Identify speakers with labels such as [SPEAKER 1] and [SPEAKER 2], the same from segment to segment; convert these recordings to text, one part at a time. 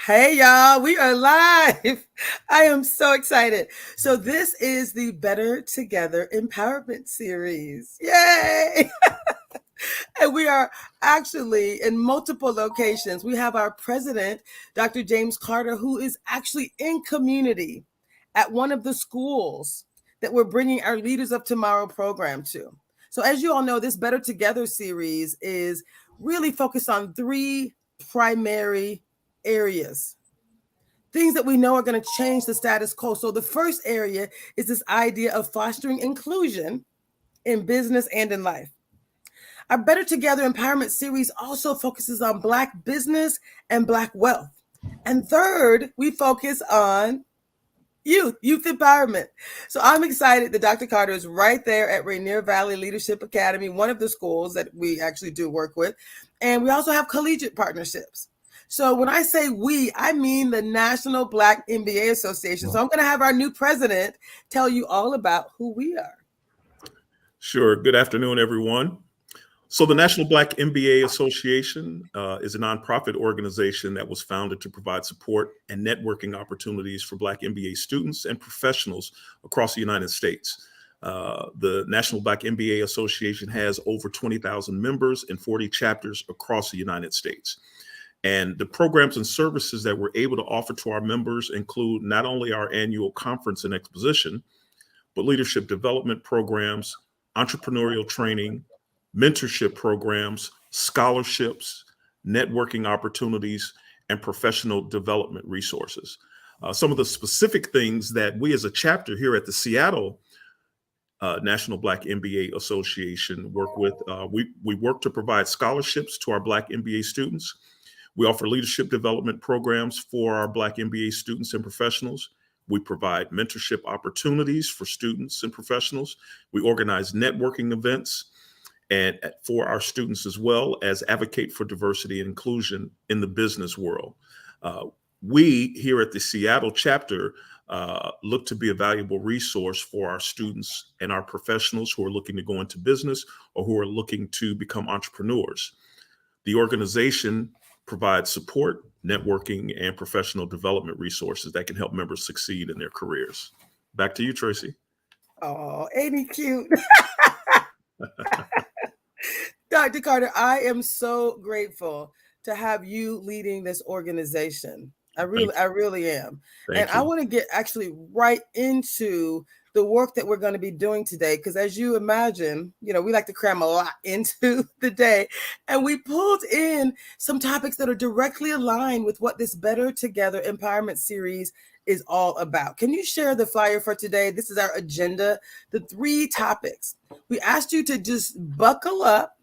[SPEAKER 1] Hey, y'all, we are live. I am so excited. So, this is the Better Together Empowerment Series. Yay! And we are actually in multiple locations. We have our president, Dr. James Carter, who is actually in community at one of the schools that we're bringing our Leaders of Tomorrow program to. So, as you all know, this Better Together series is really focused on three primary areas, things that we know are going to change the status quo. So the first area is this idea of fostering inclusion in business and in life. Our Better Together Empowerment series also focuses on Black business and Black wealth. And third, we focus on youth empowerment. So I'm excited that Dr. Carter is right there at Ranier Valley Leadership Academy, one of the schools that we actually do work with. And we also have collegiate partnerships. So when I say we, I mean the National Black MBA Association. So I'm going to have our new president tell you all about who we are.
[SPEAKER 2] Sure. Good afternoon, everyone. So the National Black MBA Association is a nonprofit organization that was founded to provide support and networking opportunities for Black MBA students and professionals across the United States. The National Black MBA Association has over 20,000 members in 40 chapters across the United States. And the programs and services that we're able to offer to our members include not only our annual conference and exposition, but leadership development programs, entrepreneurial training, mentorship programs, scholarships, networking opportunities, and professional development resources. Some of the specific things that we as a chapter here at the Seattle National Black MBA Association work with, we work to provide scholarships to our Black MBA students. We offer leadership development programs for our Black MBA students and professionals. We provide mentorship opportunities for students and professionals. We organize networking events and for our students, as well as advocate for diversity and inclusion in the business world. We here at the Seattle chapter look to be a valuable resource for our students and our professionals who are looking to go into business or who are looking to become entrepreneurs. The organization provides support, networking, and professional development resources that can help members succeed in their careers. Back to you, Tracy.
[SPEAKER 1] Oh, ain't he cute? Dr. Carter, I am so grateful to have you leading this organization. I really am. And I want to get actually right into the work that we're going to be doing today, because as you imagine, we like to cram a lot into the day, and we pulled in some topics that are directly aligned with what this Better Together Empowerment series is all about. Can you share the flyer for today? This is our agenda, the 3 topics. We asked you to just buckle up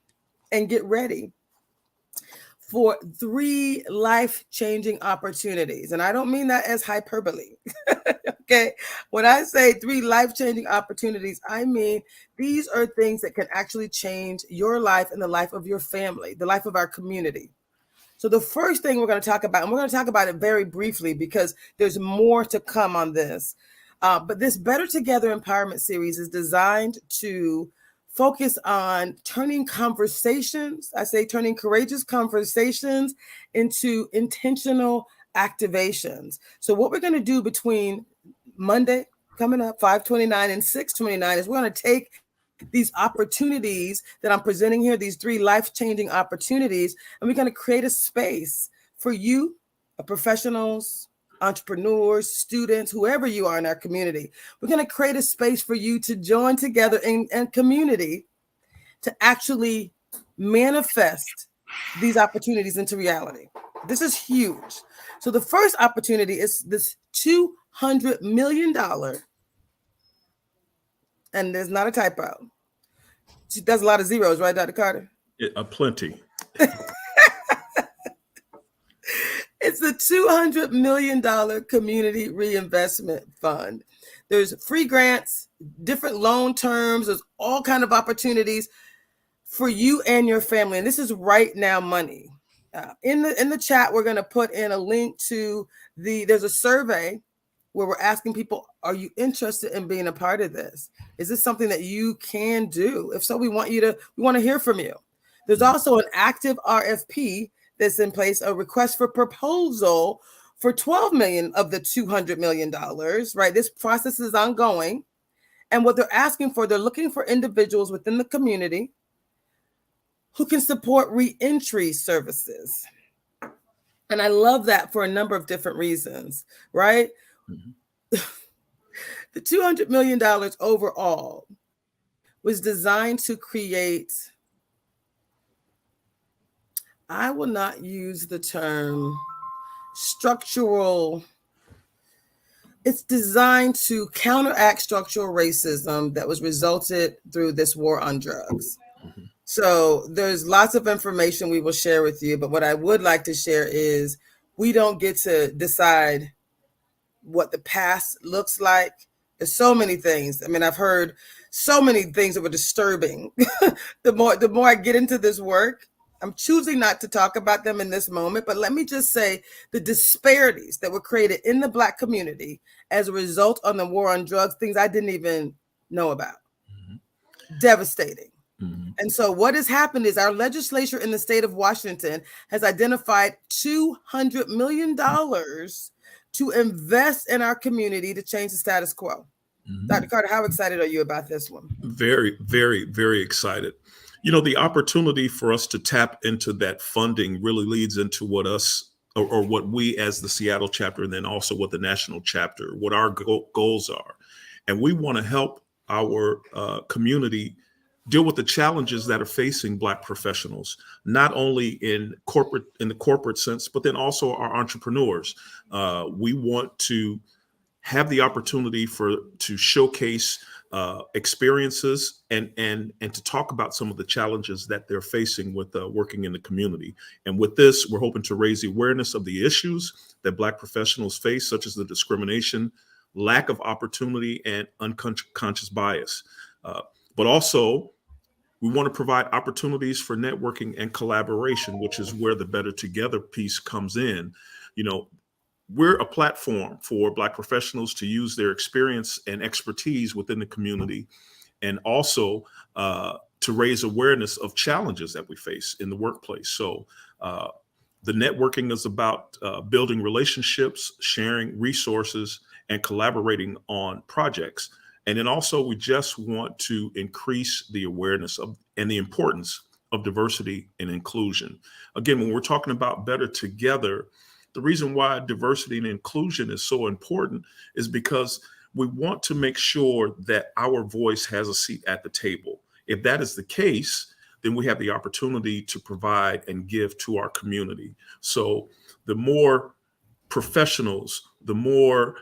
[SPEAKER 1] and get ready for 3 life-changing opportunities. And I don't mean that as hyperbole. Okay. When I say 3 life-changing opportunities, I mean these are things that can actually change your life and the life of your family, the life of our community. So the first thing we're going to talk about, and we're going to talk about it very briefly because there's more to come on this. But this Better Together Empowerment series is designed to focus on turning turning courageous conversations into intentional activations. So what we're going to do between Monday coming up, 5/29, and 6/29 is we're going to take these opportunities that I'm presenting here, these 3 life-changing opportunities, and we're going to create a space for you, professionals, entrepreneurs, students, whoever you are in our community. We're going to create a space for you to join together in community to actually manifest these opportunities into reality. This is huge. So the first opportunity is this $200 million, and there's not a typo. That's a lot of zeros, right, Dr. Carter?
[SPEAKER 2] Plenty.
[SPEAKER 1] It's the $200 million Community Reinvestment Fund. There's free grants, different loan terms, there's all kinds of opportunities for you and your family. And this is right now money. In the chat, we're going to put in a link to there's a survey where we're asking people, are you interested in being a part of this? Is this something that you can do? If so, we want to hear from you. There's also an active RFP that's in place, a request for proposal for $12 million of the $200 million, right? This process is ongoing. And what they're asking for, they're looking for individuals within the community who can support reentry services. And I love that for a number of different reasons, right? Mm-hmm. The $200 million overall was designed to create, I will not use the term structural, it's designed to counteract structural racism that was resulted through this war on drugs. Mm-hmm. So there's lots of information we will share with you, but what I would like to share is we don't get to decide what the past looks like. There's so many things. I mean, I've heard so many things that were disturbing. The more I get into this work, I'm choosing not to talk about them in this moment, but let me just say the disparities that were created in the Black community as a result of the war on drugs, things I didn't even know about. Mm-hmm. Devastating. Mm-hmm. And so what has happened is our legislature in the state of Washington has identified $200 million to invest in our community to change the status quo. Mm-hmm. Dr. Carter, how excited are you about this one?
[SPEAKER 2] Very, very, very excited. You know, the opportunity for us to tap into that funding really leads into what us or what we as the Seattle chapter, and then also what the national chapter, what our goals are. And we want to help our community deal with the challenges that are facing Black professionals, not only in the corporate sense, but then also our entrepreneurs. We want to have the opportunity to showcase experiences and to talk about some of the challenges that they're facing with working in the community. And with this, we're hoping to raise the awareness of the issues that Black professionals face, such as the discrimination, lack of opportunity, and unconscious bias. But also, we want to provide opportunities for networking and collaboration, which is where the Better Together piece comes in. You know, we're a platform for Black professionals to use their experience and expertise within the community, and also to raise awareness of challenges that we face in the workplace. So the networking is about building relationships, sharing resources, and collaborating on projects. And then also, we just want to increase the awareness of and the importance of diversity and inclusion. Again, when we're talking about Better Together, the reason why diversity and inclusion is so important is because we want to make sure that our voice has a seat at the table. If that is the case, then we have the opportunity to provide and give to our community. So the more professionals, the more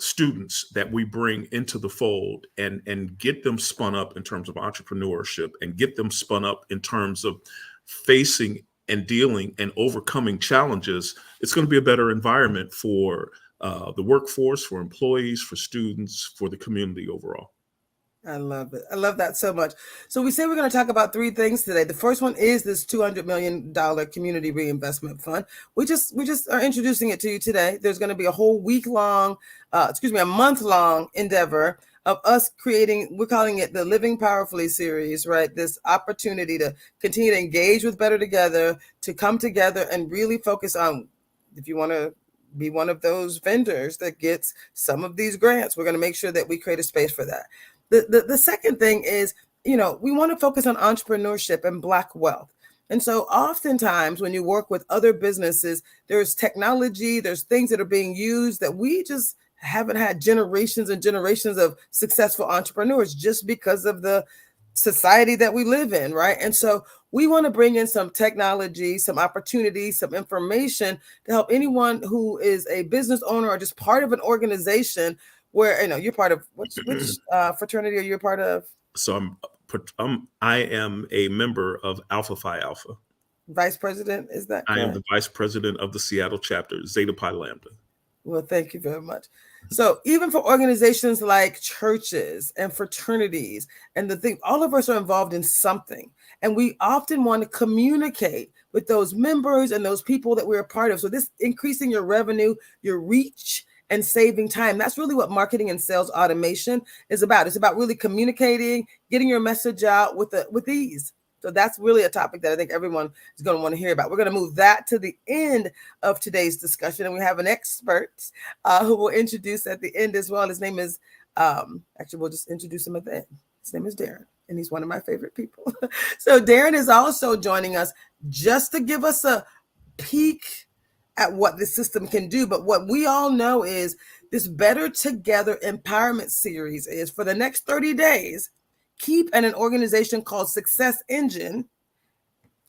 [SPEAKER 2] students that we bring into the fold and get them spun up in terms of entrepreneurship and get them spun up in terms of facing and dealing and overcoming challenges, it's going to be a better environment for the workforce, for employees, for students, for the community overall.
[SPEAKER 1] I love it. I love that so much. So we say we're going to talk about three things today. The first one is this $200 million Community Reinvestment Fund. We just are introducing it to you today. There's going to be a whole a month-long endeavor of us creating, we're calling it the Living Powerfully series, right? This opportunity to continue to engage with Better Together, to come together and really focus on, if you want to be one of those vendors that gets some of these grants, we're going to make sure that we create a space for that. The second thing is, we want to focus on entrepreneurship and Black wealth. And so oftentimes when you work with other businesses, there's technology, there's things that are being used that we just haven't had generations and generations of successful entrepreneurs just because of the society that we live in, right? And so we want to bring in some technology, some opportunities, some information to help anyone who is a business owner or just part of an organization where, you're part of, which fraternity are you a part of?
[SPEAKER 2] So I am a member of Alpha Phi Alpha.
[SPEAKER 1] Vice president, is that correct?
[SPEAKER 2] I am the vice president of the Seattle chapter, Zeta Pi Lambda.
[SPEAKER 1] Well, thank you very much. So even for organizations like churches and fraternities and all of us are involved in something. And we often want to communicate with those members and those people that we're a part of. So this increasing your revenue, your reach, and saving time. That's really what marketing and sales automation is about. It's about really communicating, getting your message out with ease. So that's really a topic that I think everyone is going to want to hear about. We're going to move that to the end of today's discussion. And we have an expert who will introduce at the end as well. His name is, actually, we'll just introduce him at the end. His name is Darren, and he's one of my favorite people. So Darren is also joining us just to give us a peek at what the system can do. But what we all know is this Better Together Empowerment Series is for the next 30 days. Keep and an organization called Success Engine.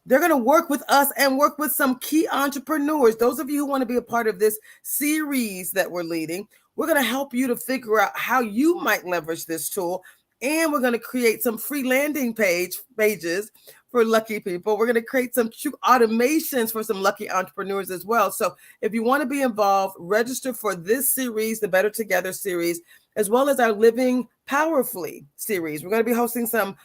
[SPEAKER 1] They're going to work with us and work with some key entrepreneurs. Those of you who want to be a part of this series that we're leading, we're going to help you to figure out how you might leverage this tool. And we're going to create some free landing pages for lucky people. We're going to create some true automations for some lucky entrepreneurs as well. So if you want to be involved, register for this series, the Better Together series, as well as our Living Powerfully series. We're going to be hosting some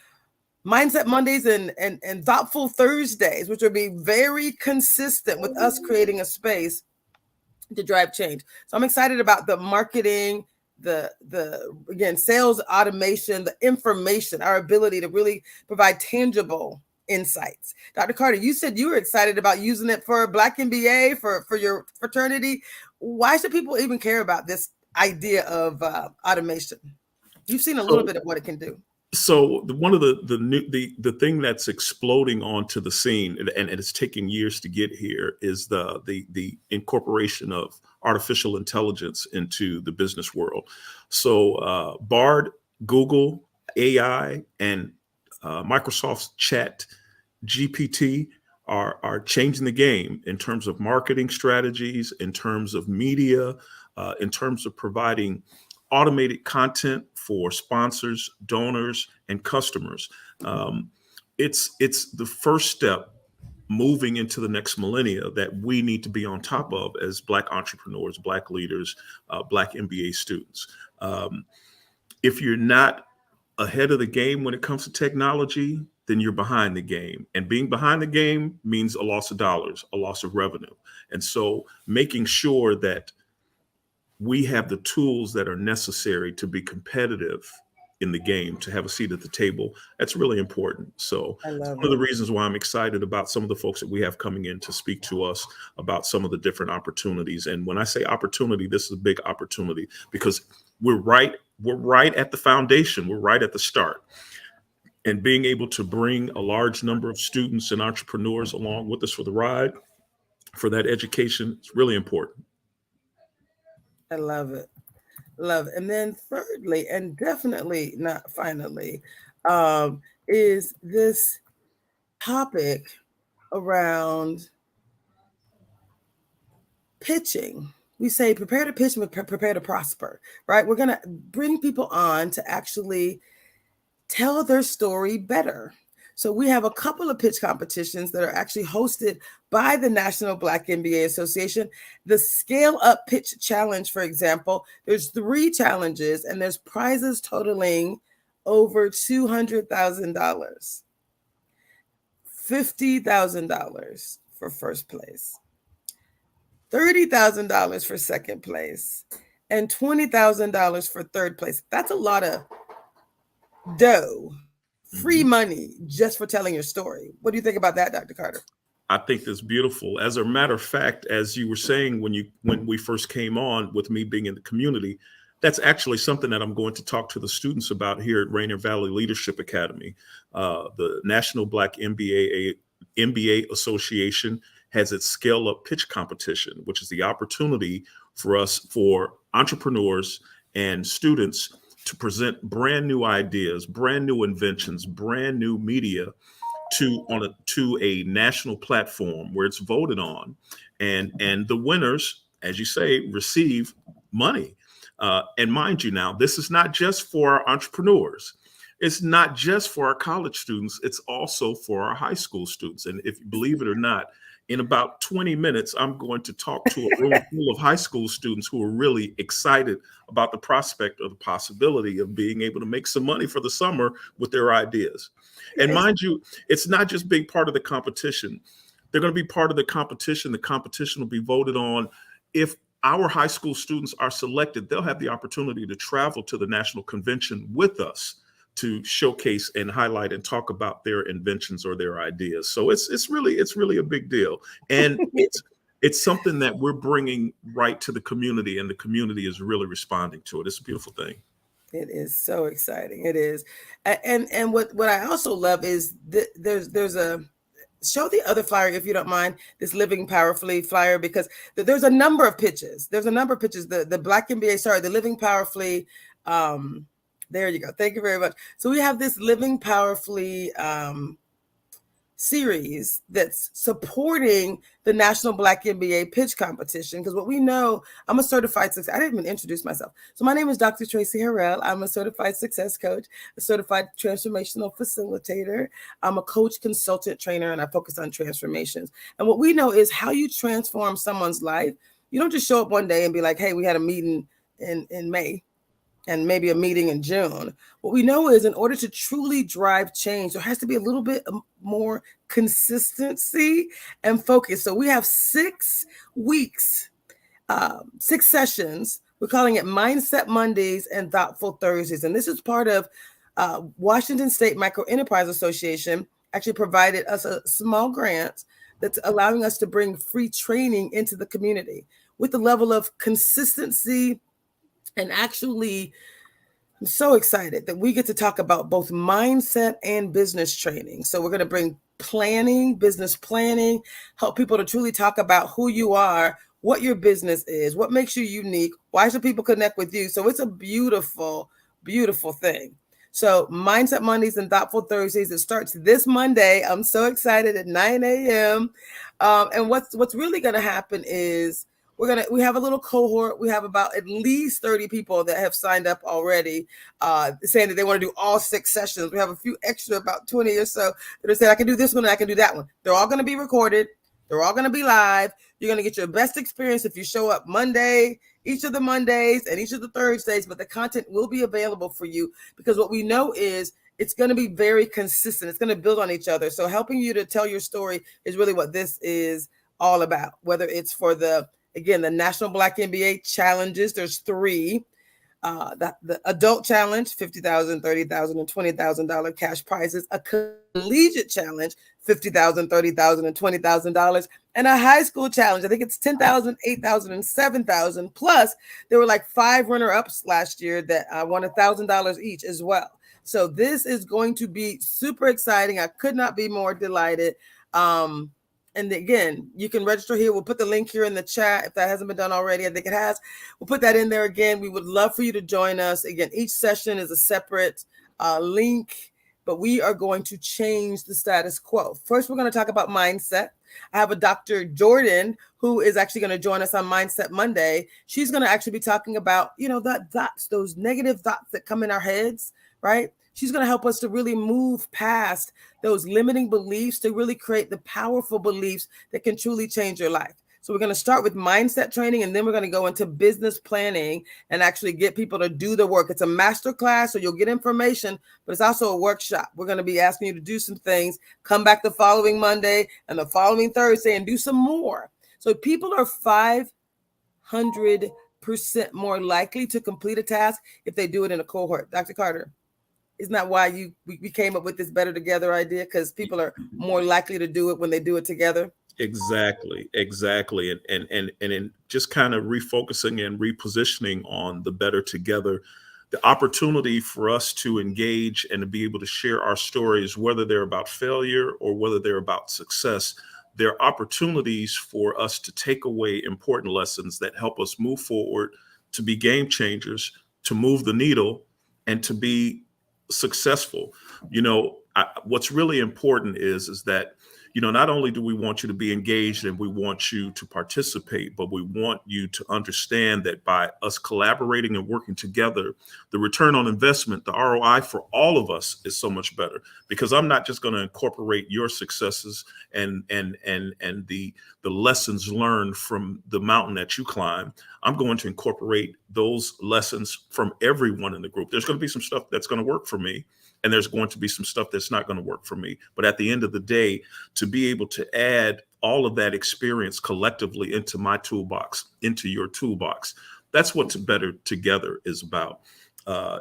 [SPEAKER 1] Mindset Mondays and Thoughtful Thursdays, which will be very consistent with us creating a space to drive change. So I'm excited about the marketing, the again, sales automation, the information, our ability to really provide tangible insights. Dr. Carter, you said you were excited about using it for Black MBA, for your fraternity. Why should people even care about this idea of automation? You've seen a little bit of what it can do.
[SPEAKER 2] So one of the thing that's exploding onto the scene, and it's taking years to get here, is the incorporation of artificial intelligence into the business world. So Bard, Google, AI, and Microsoft's Chat GPT are changing the game in terms of marketing strategies, in terms of media, in terms of providing automated content for sponsors, donors, and customers. It's the first step moving into the next millennia that we need to be on top of as Black entrepreneurs, Black leaders, Black MBA students. If you're not ahead of the game when it comes to technology, then you're behind the game. And being behind the game means a loss of dollars, a loss of revenue. And so making sure that we have the tools that are necessary to be competitive in the game, to have a seat at the table, that's really important. So it's one of the reasons why I'm excited about some of the folks that we have coming in to speak to us about some of the different opportunities. And when I say opportunity, this is a big opportunity because we're right at the foundation. We're right at the start. And being able to bring a large number of students and entrepreneurs along with us for the ride, for that education, it's really important.
[SPEAKER 1] I love it. Love it. And then thirdly, and definitely not finally, is this topic around pitching. We say prepare to pitch, prepare to prosper, right? We're going to bring people on to actually tell their story better. So we have a couple of pitch competitions that are actually hosted by the National Black MBA Association. The Scale Up Pitch Challenge, for example, there's 3 challenges and there's prizes totaling over $200,000, $50,000 for first place, $30,000 for second place, and $20,000 for third place. That's a lot of dough. Free money just for telling your story. What do you think about that, Dr. Carter?
[SPEAKER 2] I think that's beautiful. As a matter of fact, as you were saying when we first came on with me being in the community, that's actually something that I'm going to talk to the students about here at Ranier Valley Leadership Academy. The National Black MBA Association has its Scale Up Pitch Competition, which is the opportunity for entrepreneurs and students to present brand new ideas, brand new inventions, brand new media to a national platform where it's voted on, and the winners, as you say, receive money. And mind you, now this is not just for our entrepreneurs. It's not just for our college students. It's also for our high school students. And if you believe it or not, in about 20 minutes, I'm going to talk to a room full of high school students who are really excited about the prospect or the possibility of being able to make some money for the summer with their ideas. And mind you, it's not just being part of the competition. They're going to be part of the competition. The competition will be voted on. If our high school students are selected, they'll have the opportunity to travel to the national convention with us to showcase and highlight and talk about their inventions or their ideas. So it's really a big deal, and it's something that we're bringing right to the community, and the community is really responding to it. It's a beautiful thing.
[SPEAKER 1] It is so exciting. It is, and what I also love is there's a show the other flyer if you don't mind, this Living Powerfully flyer, because there's a number of pitches. There's a number of pitches. The Black MBA, sorry, the Living Powerfully. There you go. Thank you very much. So we have this Living Powerfully series that's supporting the National Black MBA pitch competition. Because what we know, I'm a certified success. I didn't even introduce myself. So my name is Dr. Tracy Harrell. I'm a certified success coach, a certified transformational facilitator. I'm a coach, consultant, trainer, and I focus on transformations. And what we know is how you transform someone's life. You don't just show up one day and be like, hey, we had a meeting in May and maybe a meeting in June. What we know is in order to truly drive change, there has to be a little bit more consistency and focus. So we have 6 weeks, 6 sessions. We're calling it Mindset Mondays and Thoughtful Thursdays. And this is part of Washington State Micro Enterprise Association actually provided us a small grant that's allowing us to bring free training into the community with the level of consistency. And actually, I'm so excited that we get to talk about both mindset and business training. So we're going to bring planning, business planning, help people to truly talk about who you are, what your business is, what makes you unique, why should people connect with you. So it's a beautiful, beautiful thing. So Mindset Mondays and Thoughtful Thursdays, it starts this Monday. I'm so excited at 9 a.m. And what's really going to happen is we have a little cohort. We have about at least 30 people that have signed up already, saying that they want to do all 6 sessions. We have a few extra, about 20 or so, that are saying, I can do this one and I can do that one. They're all going to be recorded. They're all going to be live. You're going to get your best experience if you show up Monday, each of the Mondays and each of the Thursdays, but the content will be available for you, because what we know is it's going to be very consistent. It's going to build on each other. So helping you to tell your story is really what this is all about, whether it's for the National Black MBA challenges. There's 3. The adult challenge, $50,000, $30,000, and $20,000 cash prizes. A collegiate challenge, $50,000, $30,000, and $20,000. And a high school challenge, I think it's $10,000, $8,000, and $7,000. Plus, there were like 5 runner-ups last year that won $1,000 each as well. So this is going to be super exciting. I could not be more delighted. And again, you can register here. We'll put the link here in the chat if that hasn't been done already. I think it has. We'll put that in there again. We would love for you to join us. Again, each session is a separate link, but we are going to change the status quo. First, we're going to talk about mindset. I have a Dr. Jordan who is actually going to join us on Mindset Monday. She's going to actually be talking about, those negative thoughts that come in our heads, right? She's going to help us to really move past those limiting beliefs to really create the powerful beliefs that can truly change your life. So we're going to start with mindset training, and then we're going to go into business planning and actually get people to do the work. It's a master class, so you'll get information, but it's also a workshop. We're going to be asking you to do some things, come back the following Monday and the following Thursday and do some more. So people are 500% more likely to complete a task if they do it in a cohort. Dr. Carter. Isn't that why we came up with this Better Together idea? Because people are more likely to do it when they do it together.
[SPEAKER 2] Exactly. And in just kind of refocusing and repositioning on the Better Together, the opportunity for us to engage and to be able to share our stories, whether they're about failure or whether they're about success, there are opportunities for us to take away important lessons that help us move forward, to be game changers, to move the needle, and to be successful. What's really important is that, not only do we want you to be engaged and we want you to participate, but we want you to understand that by us collaborating and working together, the return on investment, the ROI for all of us is so much better, because I'm not just going to incorporate your successes and the lessons learned from the mountain that you climb. I'm going to incorporate those lessons from everyone in the group. There's going to be some stuff that's going to work for me, and there's going to be some stuff that's not going to work for me. But at the end of the day, to be able to add all of that experience collectively into my toolbox, into your toolbox, that's what Better Together is about.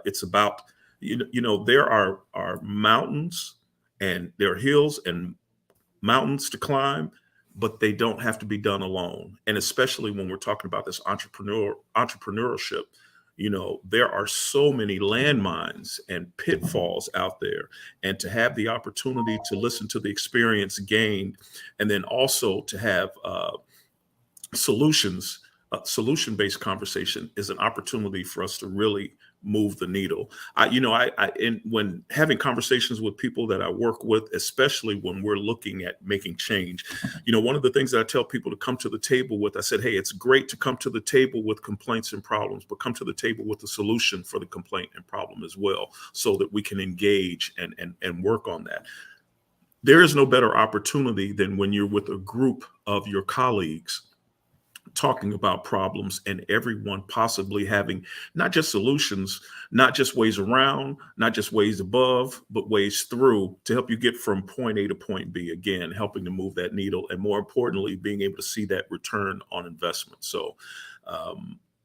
[SPEAKER 2] It's about, there are mountains and there are hills and mountains to climb, but they don't have to be done alone. And especially when we're talking about this entrepreneurship, there are so many landmines and pitfalls out there. And to have the opportunity to listen to the experience gained, and then also to have solution-based conversation is an opportunity for us to really move the needle. When having conversations with people that I work with, especially when we're looking at making change, one of the things that I tell people to come to the table with, I said, hey, it's great to come to the table with complaints and problems, but come to the table with a solution for the complaint and problem as well, so that we can engage and work on that. There is no better opportunity than when you're with a group of your colleagues talking about problems and everyone possibly having not just solutions, not just ways around, not just ways above, but ways through to help you get from point A to point B, again, helping to move that needle, and more importantly, being able to see that return on investment. So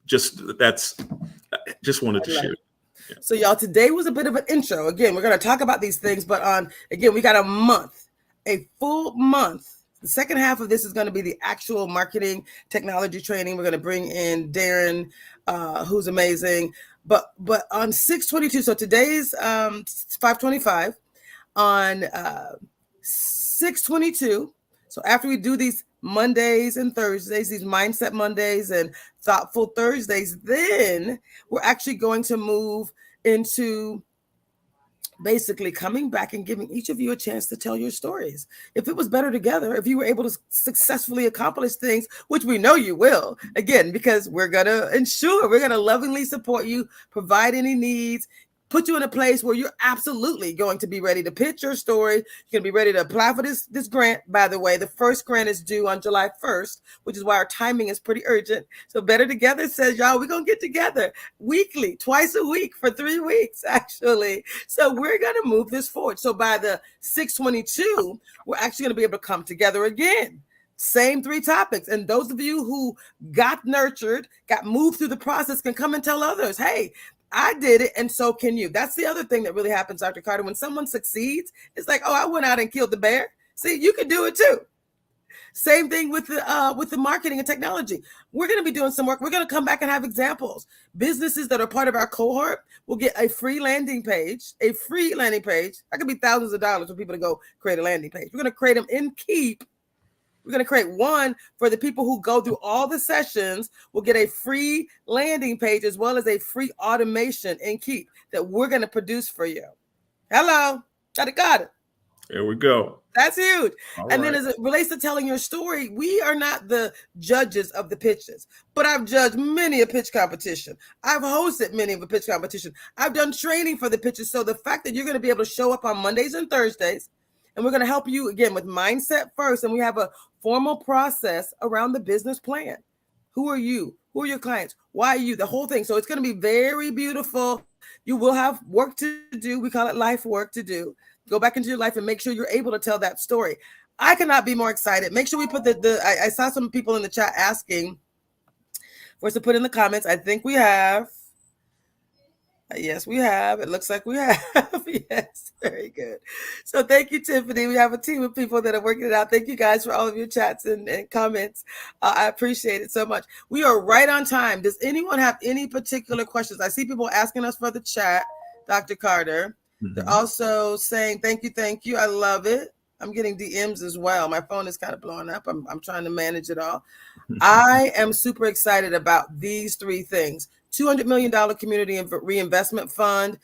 [SPEAKER 2] just wanted to share.
[SPEAKER 1] Yeah. So y'all, today was a bit of an intro. Again, we're going to talk about these things, but again, we got a full month. The second half of this is going to be the actual marketing technology training. We're going to bring in Darren, who's amazing. But on 6/22, so today's 5/25, on 6/22, so after we do these Mondays and Thursdays, these Mindset Mondays and Thoughtful Thursdays, then we're actually going to move into basically coming back and giving each of you a chance to tell your stories. If it was better together, if you were able to successfully accomplish things, which we know you will, again, because we're going to lovingly support you, provide any needs, put you in a place where you're absolutely going to be ready to pitch your story. You're going to be ready to apply for this grant. By the way, the first grant is due on July 1st, which is why our timing is pretty urgent. So Better Together says, y'all, we're going to get together weekly, twice a week for 3 weeks, actually. So we're going to move this forward. So by the 6/22, we're actually going to be able to come together again. Same 3 topics. And those of you who got nurtured, got moved through the process, can come and tell others, hey, I did it, and so can you. That's the other thing that really happens, Dr. Carter. When someone succeeds, it's like, oh, I went out and killed the bear. See, you can do it too. Same thing with the marketing and technology. We're going to be doing some work. We're going to come back and have examples. Businesses that are part of our cohort will get a free landing page. A free landing page. That could be thousands of dollars for people to go create a landing page. We're going to create them in Keep. We're going to create one for the people who go through all the sessions. We'll get a free landing page as well as a free automation in Keep that we're going to produce for you. Hello. Got it.
[SPEAKER 2] There we go.
[SPEAKER 1] That's huge. And then as it relates to telling your story, we are not the judges of the pitches, but I've judged many a pitch competition. I've hosted many of a pitch competition. I've done training for the pitches. So the fact that you're going to be able to show up on Mondays and Thursdays, and we're going to help you again with mindset first. And we have a formal process around the business plan. Who are you? Who are your clients? Why are you? The whole thing. So it's going to be very beautiful. You will have work to do. We call it life work to do. Go back into your life and make sure you're able to tell that story. I cannot be more excited. Make sure we put I saw some people in the chat asking for us to put in the comments. I think we have. Yes, we have. It looks like we have. Yes, very good. So thank you, Tiffany. We have a team of people that are working it out. Thank you guys for all of your chats and comments. I appreciate it so much. We are right on time. Does anyone have any particular questions? I see people asking us for the chat, Dr. Carter. Mm-hmm. They're also saying, thank you. I love it. I'm getting DMs as well. My phone is kind of blowing up. I'm trying to manage it all. I am super excited about these 3 things. $200 million community reinvestment fund.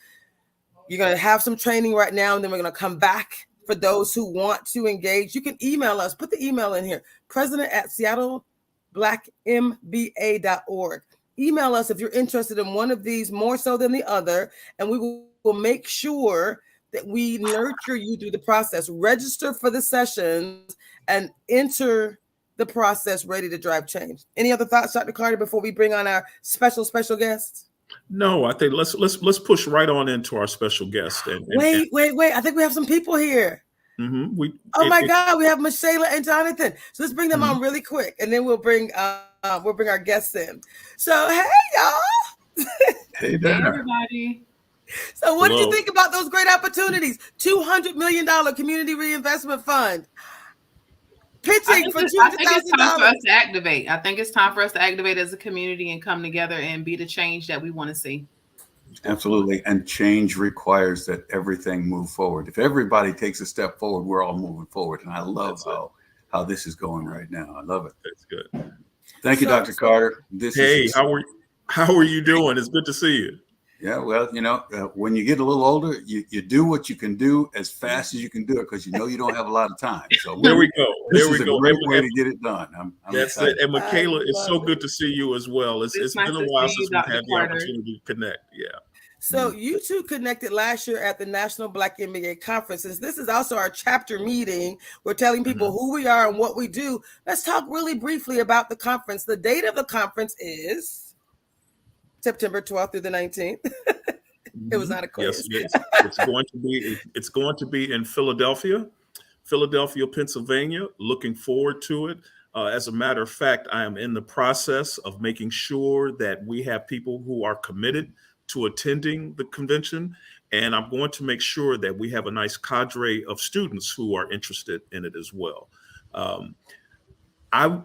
[SPEAKER 1] You're going to have some training right now, and then we're going to come back for those who want to engage. You can email us. Put the email in here, president@seattleblackmba.org. Email us if you're interested in one of these more so than the other, and we will make sure that we nurture you through the process. Register for the sessions and enter the process ready to drive change. Any other thoughts, Dr. Carter, before we bring on our special guests?
[SPEAKER 2] No, I think let's push right on into our special guest.
[SPEAKER 1] Wait. I think we have some people here.
[SPEAKER 2] Mm-hmm.
[SPEAKER 1] God, we have Michela and Jonathan. So let's bring them on really quick, and then we'll bring our guests in. So hey, y'all.
[SPEAKER 2] Hey there,
[SPEAKER 3] everybody.
[SPEAKER 1] So what did you think about those great opportunities? $200 million Community Reinvestment Fund. Pitching for $200,000.
[SPEAKER 3] I think it's time for us to activate. I think it's time for us to activate as a community and come together and be the change that we want to see.
[SPEAKER 4] Absolutely. And change requires that everything move forward. If everybody takes a step forward, we're all moving forward. And I love how this is going right now. I love it.
[SPEAKER 2] That's good.
[SPEAKER 4] Thank you, Dr. Carter.
[SPEAKER 2] How are you doing? It's good to see you.
[SPEAKER 4] Yeah, well, when you get a little older, you do what you can do as fast as you can do it because you don't have a lot of time. So
[SPEAKER 2] there we go.
[SPEAKER 4] This is a great way to get it done. I'm
[SPEAKER 2] that's excited. It. And Michaela, it's so good to see you as well. It's been a while since we've had the opportunity to connect. Yeah.
[SPEAKER 1] So you two connected last year at the National Black MBA Conference. Since this is also our chapter meeting, we're telling people who we are and what we do. Let's talk really briefly about the conference. The date of the conference is September 12th through the 19th. It was not a quiz.
[SPEAKER 2] Yes, it's going to be in Philadelphia, Pennsylvania. Looking forward to it. As a matter of fact, I am in the process of making sure that we have people who are committed to attending the convention, and I'm going to make sure that we have a nice cadre of students who are interested in it as well. I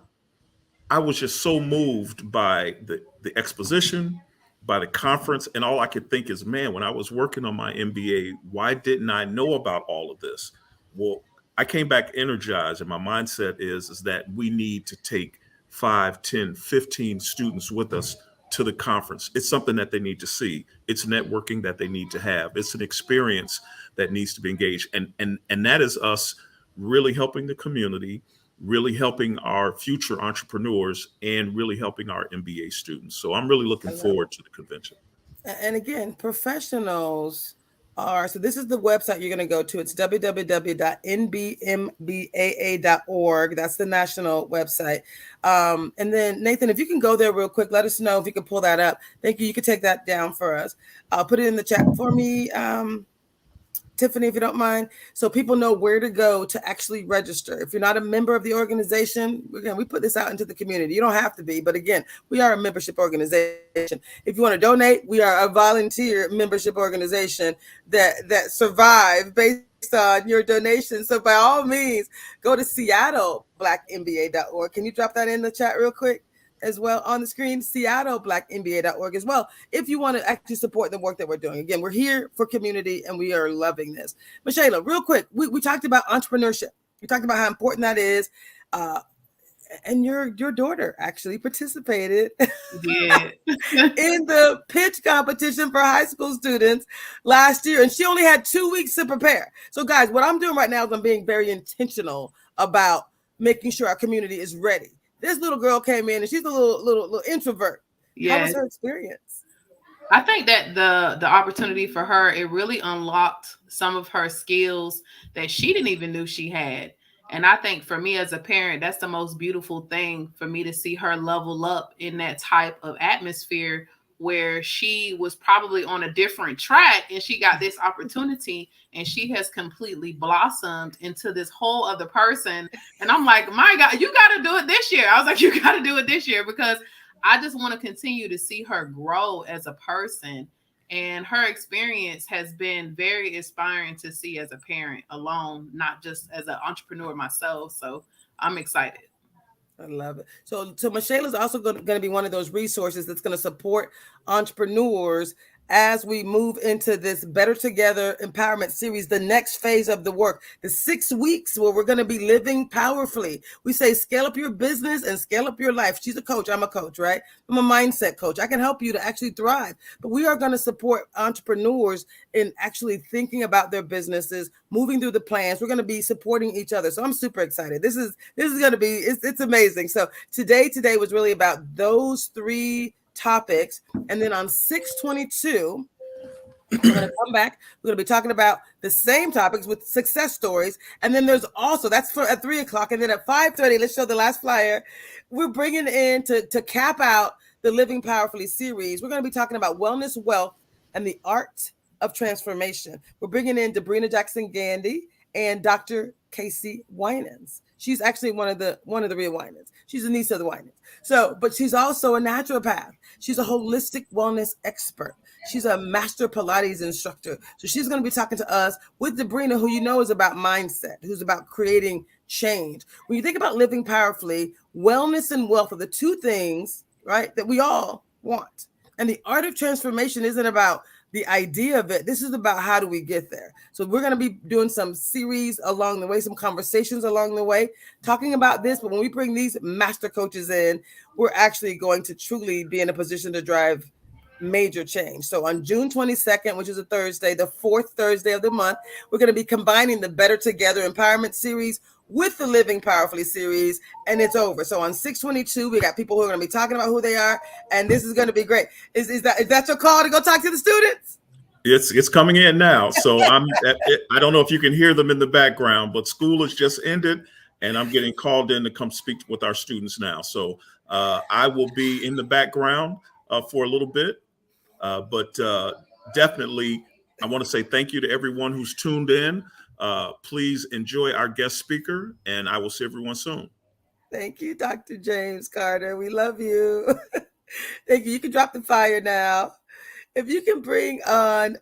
[SPEAKER 2] was just so moved by the exposition, by the conference, and all I could think is, man, when I was working on my MBA, why didn't I know about all of this? Well, I came back energized, and my mindset is that we need to take 5, 10, 15 students with us to the conference. It's something that they need to see. It's networking that they need to have. It's an experience that needs to be engaged. And that is us really helping the community, really helping our future entrepreneurs, and really helping our MBA students. So I'm really looking forward to the convention.
[SPEAKER 1] And again, professionals are, so this is the website you're going to go to. It's www.nbmbaa.org. That's the national website. And then Nathan, if you can go there real quick, let us know if you can pull that up. Thank you. You can take that down for us. I'll put it in the chat for me. Tiffany, if you don't mind, so people know where to go to actually register. If you're not a member of the organization, again, we put this out into the community. You don't have to be, but again, we are a membership organization. If you want to donate, we are a volunteer membership organization that survive based on your donation. So by all means, go to SeattleBlackMBA.org. Can you drop that in the chat real quick? As well on the screen, SeattleBlackMBA.org as well, if you want to actually support the work that we're doing. Again, we're here for community and we are loving this. Michelle, real quick, we talked about entrepreneurship. We talked about how important that is. And your daughter actually participated in the pitch competition for high school students last year. And she only had 2 weeks to prepare. So guys, what I'm doing right now is I'm being very intentional about making sure our community is ready. This little girl came in and she's a little introvert. Yes. How was her experience?
[SPEAKER 3] I think that the opportunity for her, it really unlocked some of her skills that she didn't even know she had. And I think for me as a parent, that's the most beautiful thing for me to see her level up in that type of atmosphere where she was probably on a different track and she got this opportunity and she has completely blossomed into this whole other person. And I'm like, my God, you got to do it this year. I was like, you got to do it this year because I just want to continue to see her grow as a person. And her experience has been very inspiring to see as a parent alone, not just as an entrepreneur myself. So I'm excited.
[SPEAKER 1] I love it. So Michelle is also going to be one of those resources that's going to support entrepreneurs as we move into this Better Together Empowerment Series, the next phase of the work, the 6 weeks where we're going to be living powerfully. We say scale up your business and scale up your life. She's a coach. I'm a coach, right? I'm a mindset coach. I can help you to actually thrive. But we are going to support entrepreneurs in actually thinking about their businesses, moving through the plans. We're going to be supporting each other. So I'm super excited. This is going to be, it's amazing. So today was really about those 3 topics. And then on 6/22, we're going to come back. We're going to be talking about the same topics with success stories. And then there's also, that's for at 3:00. And then at 5:30, let's show the last flyer. We're bringing in to cap out the Living Powerfully series. We're going to be talking about wellness, wealth, and the art of transformation. We're bringing in Debrina Jackson-Gandy and Dr. Casey Winans. She's actually one of the real Winans. She's a niece of the Winans. So, but she's also a naturopath. She's a holistic wellness expert. She's a master Pilates instructor. So she's going to be talking to us with Debrina, who you know is about mindset, who's about creating change. When you think about living powerfully, wellness and wealth are the two things, right, that we all want. And the art of transformation isn't about the idea of it. This is about how do we get there. So we're going to be doing some series along the way, some conversations along the way, talking about this. But when we bring these master coaches in, we're actually going to truly be in a position to drive major change. So on June 22nd, which is a Thursday, the fourth Thursday of the month, we're going to be combining the Better Together Empowerment Series with the Living Powerfully series, and it's over. So on 6/22, we got people who are going to be talking about who they are, and this is going to be great. Is that your call to go talk to the students?
[SPEAKER 2] It's coming in now. So I don't know if you can hear them in the background, but school has just ended, and I'm getting called in to come speak with our students now. So I will be in the background for a little bit, but definitely I want to say thank you to everyone who's tuned in. Please enjoy our guest speaker, and I will see everyone soon.
[SPEAKER 1] Thank you, Dr. James Carter. We love you. Thank you. You can drop the fire now. If you can bring on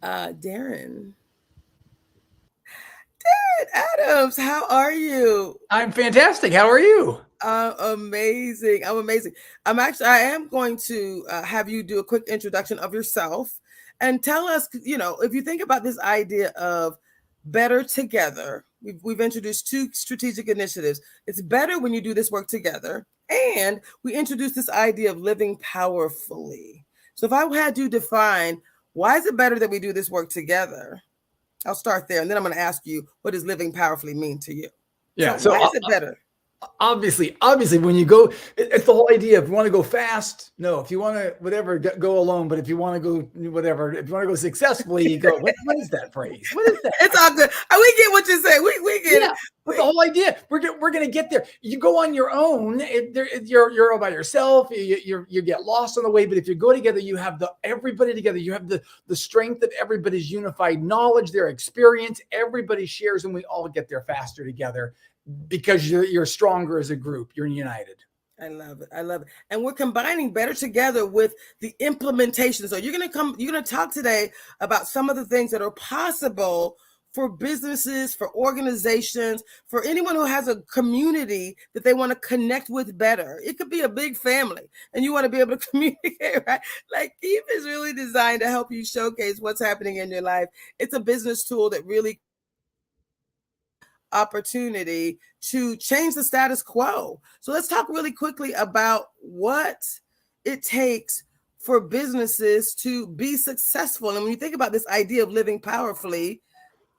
[SPEAKER 1] Darren. Darren Adams, how are you?
[SPEAKER 5] I'm fantastic. How are you?
[SPEAKER 1] Amazing. I'm amazing. I am going to have you do a quick introduction of yourself and tell us, if you think about this idea of better together, we've introduced two strategic initiatives. It's better when you do this work together. And we introduced this idea of living powerfully. So if I had you define, why is it better that we do this work together? I'll start there. And then I'm going to ask you, what does living powerfully mean to you?
[SPEAKER 5] Yeah.
[SPEAKER 1] So why is it better?
[SPEAKER 5] Obviously, when you go, it's the whole idea. If you want to go fast, no. If you want to, whatever, go alone. But if you want to go, whatever, if you want to go successfully, you go. What is that phrase? What is that?
[SPEAKER 1] It's all good. We get what you're saying. We get it.
[SPEAKER 5] But the whole idea, we're gonna get there. You go on your own. You're all by yourself. You get lost on the way. But if you go together, you have everybody together. You have the strength of everybody's unified knowledge, their experience. Everybody shares, and we all get there faster together. Because you're stronger as a group. You're united.
[SPEAKER 1] I love it. I love it. And we're combining better together with the implementation. So you're going to talk today about some of the things that are possible for businesses, for organizations, for anyone who has a community that they want to connect with better. It could be a big family and you want to be able to communicate, right? Like Keep is really designed to help you showcase what's happening in your life. It's a business tool that really opportunity to change the status quo. So let's talk really quickly about what it takes for businesses to be successful. And when you think about this idea of living powerfully,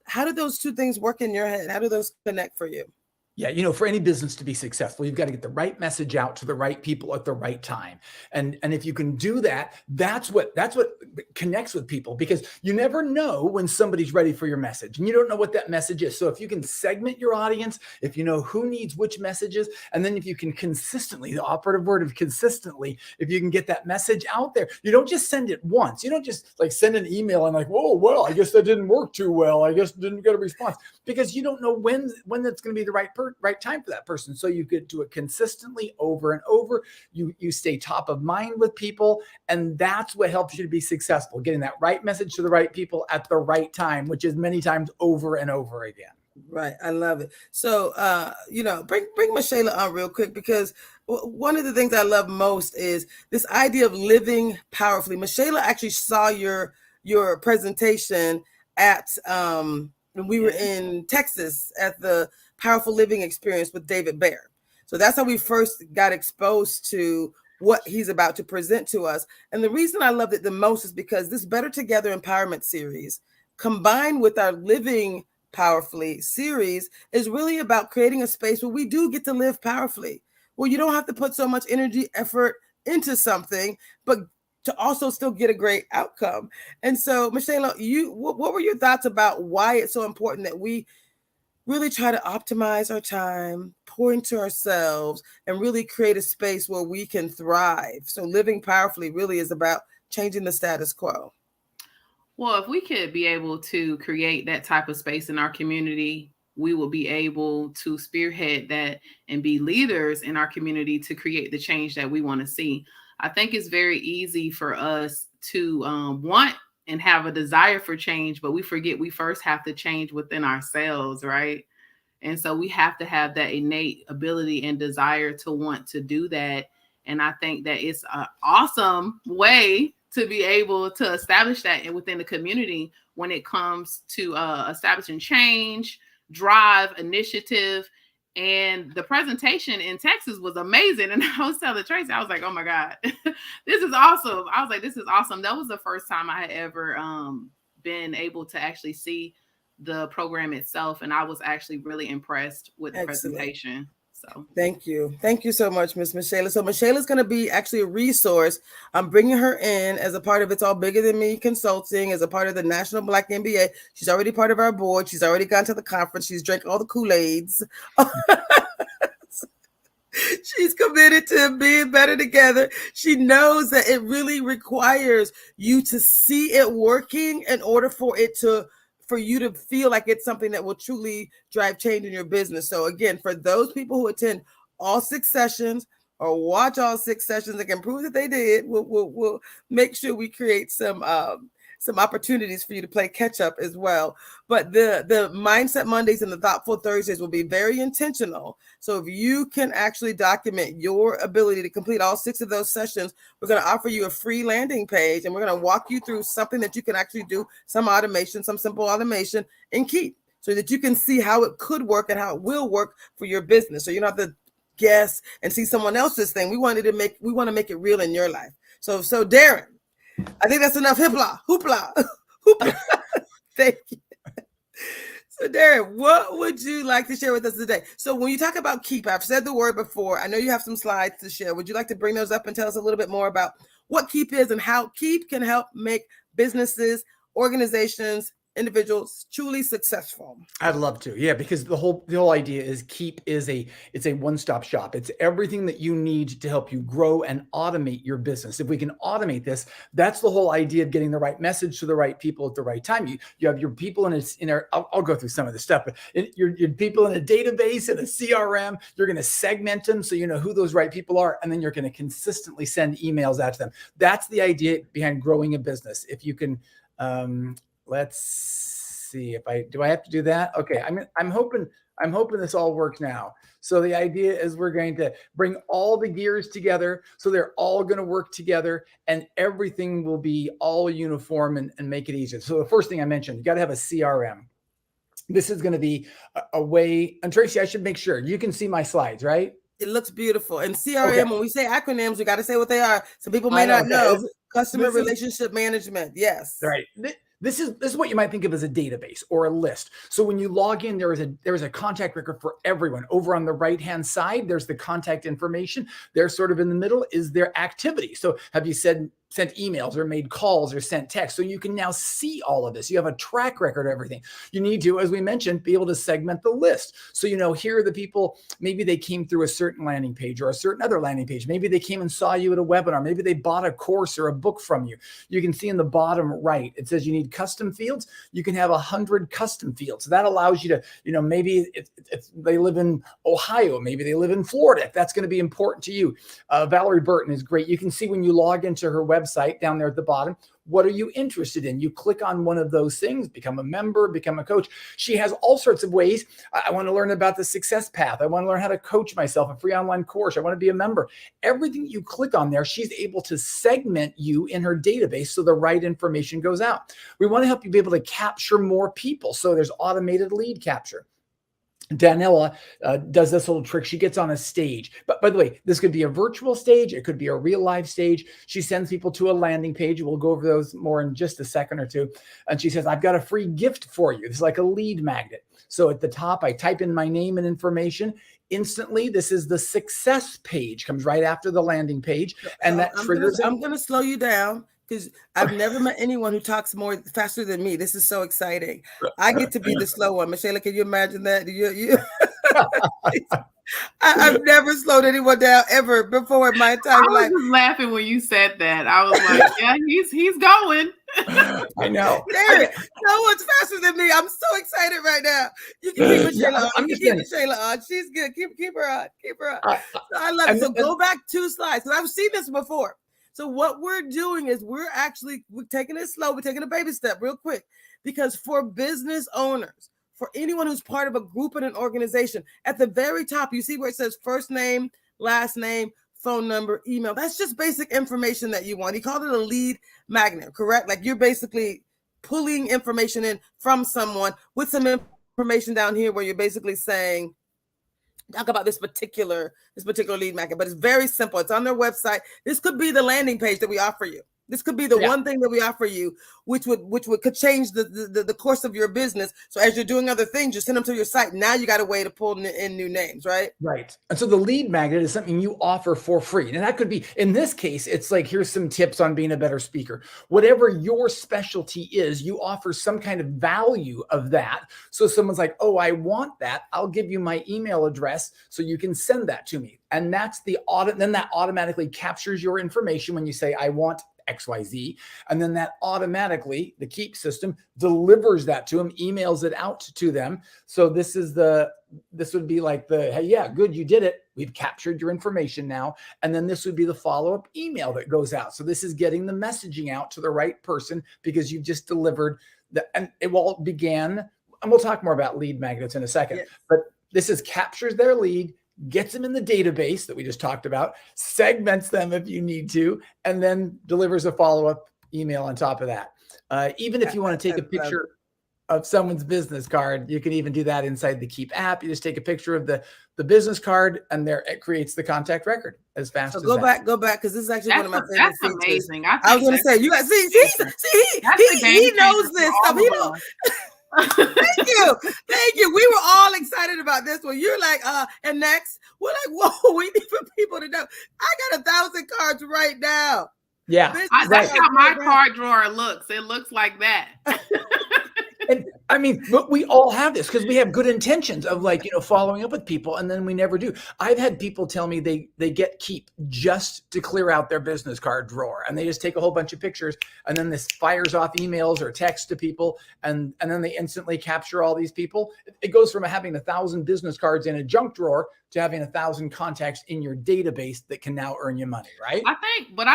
[SPEAKER 1] how do those two things work in your head? How do those connect for you?
[SPEAKER 5] Yeah, for any business to be successful, you've got to get the right message out to the right people at the right time. And if you can do that, that's what connects with people, because you never know when somebody's ready for your message and you don't know what that message is. So if you can segment your audience, if you know who needs which messages, and then if you can consistently, the operative word of consistently, if you can get that message out there, you don't just send it once. You don't just like send an email and like, whoa, well, I guess that didn't work too well. I guess didn't get a response, because you don't know when that's going to be the right time for that person. So you could do it consistently over and over. You stay top of mind with people, and that's what helps you to be successful, getting that right message to the right people at the right time, which is many times over and over again.
[SPEAKER 1] Right. I love it. So, bring Michela on real quick, because one of the things I love most is this idea of living powerfully. Michela actually saw your presentation at when we were in Texas at the Powerful Living Experience with David Baer. So that's how we first got exposed to what he's about to present to us. And the reason I loved it the most is because this Better Together Empowerment series, combined with our Living Powerfully series, is really about creating a space where we do get to live powerfully, where you don't have to put so much energy, effort into something, but to also still get a great outcome. And so, Michela, what were your thoughts about why it's so important that we really try to optimize our time, pour into ourselves, and really create a space where we can thrive? So living powerfully really is about changing the status quo.
[SPEAKER 3] Well, if we could be able to create that type of space in our community, we will be able to spearhead that and be leaders in our community to create the change that we want to see. I think it's very easy for us to want and have a desire for change, but we forget we first have to change within ourselves, right? And so we have to have that innate ability and desire to want to do that. And I think that it's an awesome way to be able to establish that within the community when it comes to establishing change, drive, initiative. And the presentation in Texas was amazing. And I was telling Tracy, I was like, oh my God, this is awesome. I was like, this is awesome. That was the first time I had ever been able to actually see the program itself. And I was actually really impressed with the presentation. So
[SPEAKER 1] thank you. Thank you so much, Miss Michela. So Michela is going to be actually a resource. I'm bringing her in as a part of It's All Bigger Than Me Consulting, as a part of the National Black MBA. She's already part of our board. She's already gone to the conference. She's drank all the Kool-Aids. She's committed to being better together. She knows that it really requires you to see it working in order for you to feel like it's something that will truly drive change in your business. So again, for those people who attend all 6 sessions or watch all 6 sessions and can prove that they did, we'll make sure we create some opportunities for you to play catch up as well. But the Mindset Mondays and the Thoughtful Thursdays will be very intentional. So if you can actually document your ability to complete all 6 of those sessions, we're going to offer you a free landing page, and we're going to walk you through something that you can actually do, some automation, some simple automation, and keep, so that you can see how it could work and how it will work for your business. So you don't have to guess and see someone else's thing. We want to make it real in your life. So Darren, I think that's enough hoopla. Thank you. So Darren, what would you like to share with us today? So when you talk about keep, I've said the word before. I know you have some slides to share. Would you like to bring those up and tell us a little bit more about what keep is and how keep can help make businesses, organizations, individuals truly successful?
[SPEAKER 5] I'd love to. Yeah, because the whole idea is Keep is it's a one-stop shop. It's everything that you need to help you grow and automate your business. If we can automate this, that's the whole idea of getting the right message to the right people at the right time. You have your people I'll go through some of this stuff, but your people in a database and a CRM, you're going to segment them so you know who those right people are, and then you're going to consistently send emails out to them. That's the idea behind growing a business. If you can, let's see do I have to do that? Okay. I'm hoping this all works now. So the idea is we're going to bring all the gears together. So they're all going to work together and everything will be all uniform and make it easier. So the first thing I mentioned, you got to have a CRM. This is going to be a way, and Tracy, I should make sure you can see my slides, right?
[SPEAKER 1] It looks beautiful. And CRM, When we say acronyms, we got to say what they are. Some people may not know. Customer relationship management. Yes.
[SPEAKER 5] Right. This is what you might think of as a database or a list. So when you log in, there is a contact record for everyone. Over on the right-hand side, there's the contact information. There, sort of in the middle, is their activity. So have you sent emails or made calls or sent texts? So you can now see all of this. You have a track record of everything. You need to, as we mentioned, be able to segment the list. So, here are the people, maybe they came through a certain landing page or a certain other landing page. Maybe they came and saw you at a webinar. Maybe they bought a course or a book from you. You can see in the bottom right, it says you need custom fields. You can have 100 custom fields. That allows you to, maybe if they live in Ohio, maybe they live in Florida, if that's going to be important to you. Valerie Burton is great. You can see when you log into her website down there at the bottom, what are you interested in? You click on one of those things, become a member, become a coach. She has all sorts of ways. I want to learn about the success path. I want to learn how to coach myself, a free online course. I want to be a member. Everything you click on there, she's able to segment you in her database so the right information goes out. We want to help you be able to capture more people. So there's automated lead capture. Danella does this little trick. She gets on a stage. But by the way, this could be a virtual stage. It could be a real live stage. She sends people to a landing page. We'll go over those more in just a second or two. And she says, I've got a free gift for you. It's like a lead magnet. So at the top, I type in my name and information. Instantly, this is the success page, comes right after the landing page. And that triggers.
[SPEAKER 1] I'm going to slow you down, because I've never met anyone who talks faster than me. This is so exciting. I get to be the slow one. Michelle, can you imagine that? I've never slowed anyone down ever before in my entire life.
[SPEAKER 3] I was just laughing when you said that. I was like, yeah, he's going.
[SPEAKER 5] I know.
[SPEAKER 1] Darren, no one's faster than me. I'm so excited right now. You can keep Michelle on. You can keep Michelle on. She's good. Keep her on. Keep her on. I love it. So go back 2 slides, because I've seen this before. So what we're doing is we're taking it slow. We're taking a baby step real quick, because for business owners, for anyone who's part of a group and an organization, at the very top, you see where it says first name, last name, phone number, email. That's just basic information that you want. He called it a lead magnet, correct? Like you're basically pulling information in from someone with some information down here where you're basically saying, talk about this particular lead magnet, but it's very simple. It's on their website. This could be the landing page that we offer you. This could be the one thing that we offer you, which could change the course of your business. So as you're doing other things, you send them to your site. Now you got a way to pull in new names, right?
[SPEAKER 5] Right. And so the lead magnet is something you offer for free. And that could be, in this case, it's like, here's some tips on being a better speaker. Whatever your specialty is, you offer some kind of value of that. So someone's like, oh, I want that. I'll give you my email address so you can send that to me. And that's the audit. Then that automatically captures your information when you say, I want XYZ. And then that automatically, the Keep system delivers that to them, emails it out to them. So this would be like hey, yeah, good, you did it. We've captured your information now. And then this would be the follow-up email that goes out. So this is getting the messaging out to the right person because you've just delivered and it all began, and we'll talk more about lead magnets in a second, but this captures their lead, gets them in the database that we just talked about, segments them if you need to, and then delivers a follow-up email on top of that. Even if you want to take a picture of someone's business card, you can even do that inside the Keep app. You just take a picture of the business card, and there it creates the contact record as fast as
[SPEAKER 1] go back, because this is actually one of my favorite
[SPEAKER 3] That's
[SPEAKER 1] features.
[SPEAKER 3] amazing.
[SPEAKER 1] I was going to say, you guys he knows this stuff. He knows. Thank you. We were all excited about this one. You're like, and next, we're like, whoa, we need for people to know. I got 1,000 cards right now.
[SPEAKER 5] Yeah,
[SPEAKER 3] that's how my card drawer looks. It looks like that.
[SPEAKER 5] And I mean, but we all have this because we have good intentions of following up with people, and then we never do. I've had people tell me they get Keep just to clear out their business card drawer, and they just take a whole bunch of pictures, and then this fires off emails or texts to people, and then they instantly capture all these people. It goes from having 1,000 business cards in a junk drawer to having 1,000 contacts in your database that can now earn you money, right?
[SPEAKER 3] I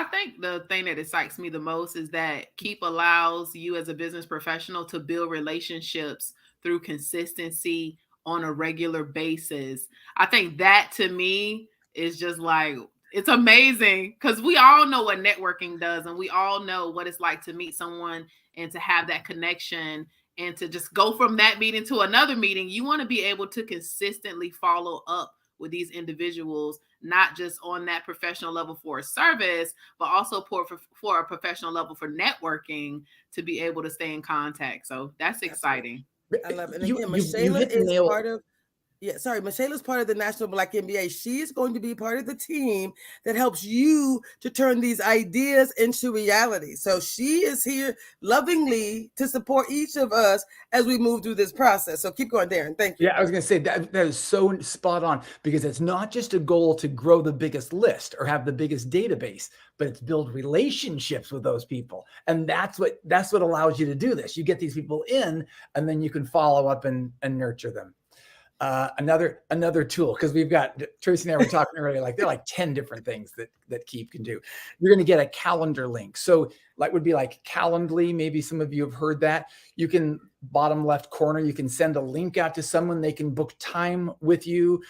[SPEAKER 3] think the thing that excites me the most is that Keep allows you as a business professional to build relationships through consistency on a regular basis. I think that to me is just like, it's amazing because we all know what networking does, and we all know what it's like to meet someone and to have that connection and to just go from that meeting to another meeting. You want to be able to consistently follow up with these individuals, not just on that professional level for a service, but also for a professional level for networking to be able to stay in contact. So that's exciting.
[SPEAKER 1] I love it. And again, Michela is part of Michela's part of the National Black MBA. She is going to be part of the team that helps you to turn these ideas into reality. So she is here lovingly to support each of us as we move through this process. So keep going, Darren. Thank you.
[SPEAKER 5] Yeah, I was going to say that is so spot on, because it's not just a goal to grow the biggest list or have the biggest database, but it's build relationships with those people. And that's what allows you to do this. You get these people in, and then you can follow up and nurture them. Another tool, because we've got, Tracy and I were talking earlier, there are like 10 different things that Keep can do. You're going to get a calendar link. So would be like Calendly. Maybe some of you have heard that. You can, bottom left corner, you can send a link out to someone. They can book time with you.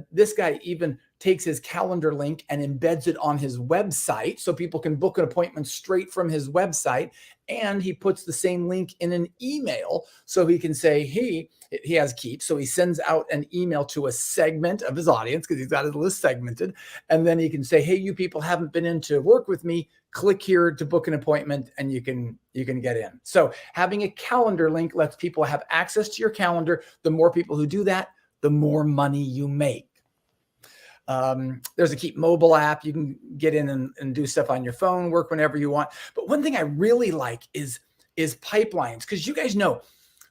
[SPEAKER 5] This guy even takes his calendar link and embeds it on his website so people can book an appointment straight from his website. And he puts the same link in an email so he can say, he has Keep. So he sends out an email to a segment of his audience because he's got his list segmented. And then he can say, hey, you people haven't been in to work with me. Click here to book an appointment, and you can get in. So having a calendar link lets people have access to your calendar. The more people who do that, the more money you make. There's a Keep mobile app. You can get in and do stuff on your phone, work whenever you want. But one thing I really like is pipelines, because you guys know,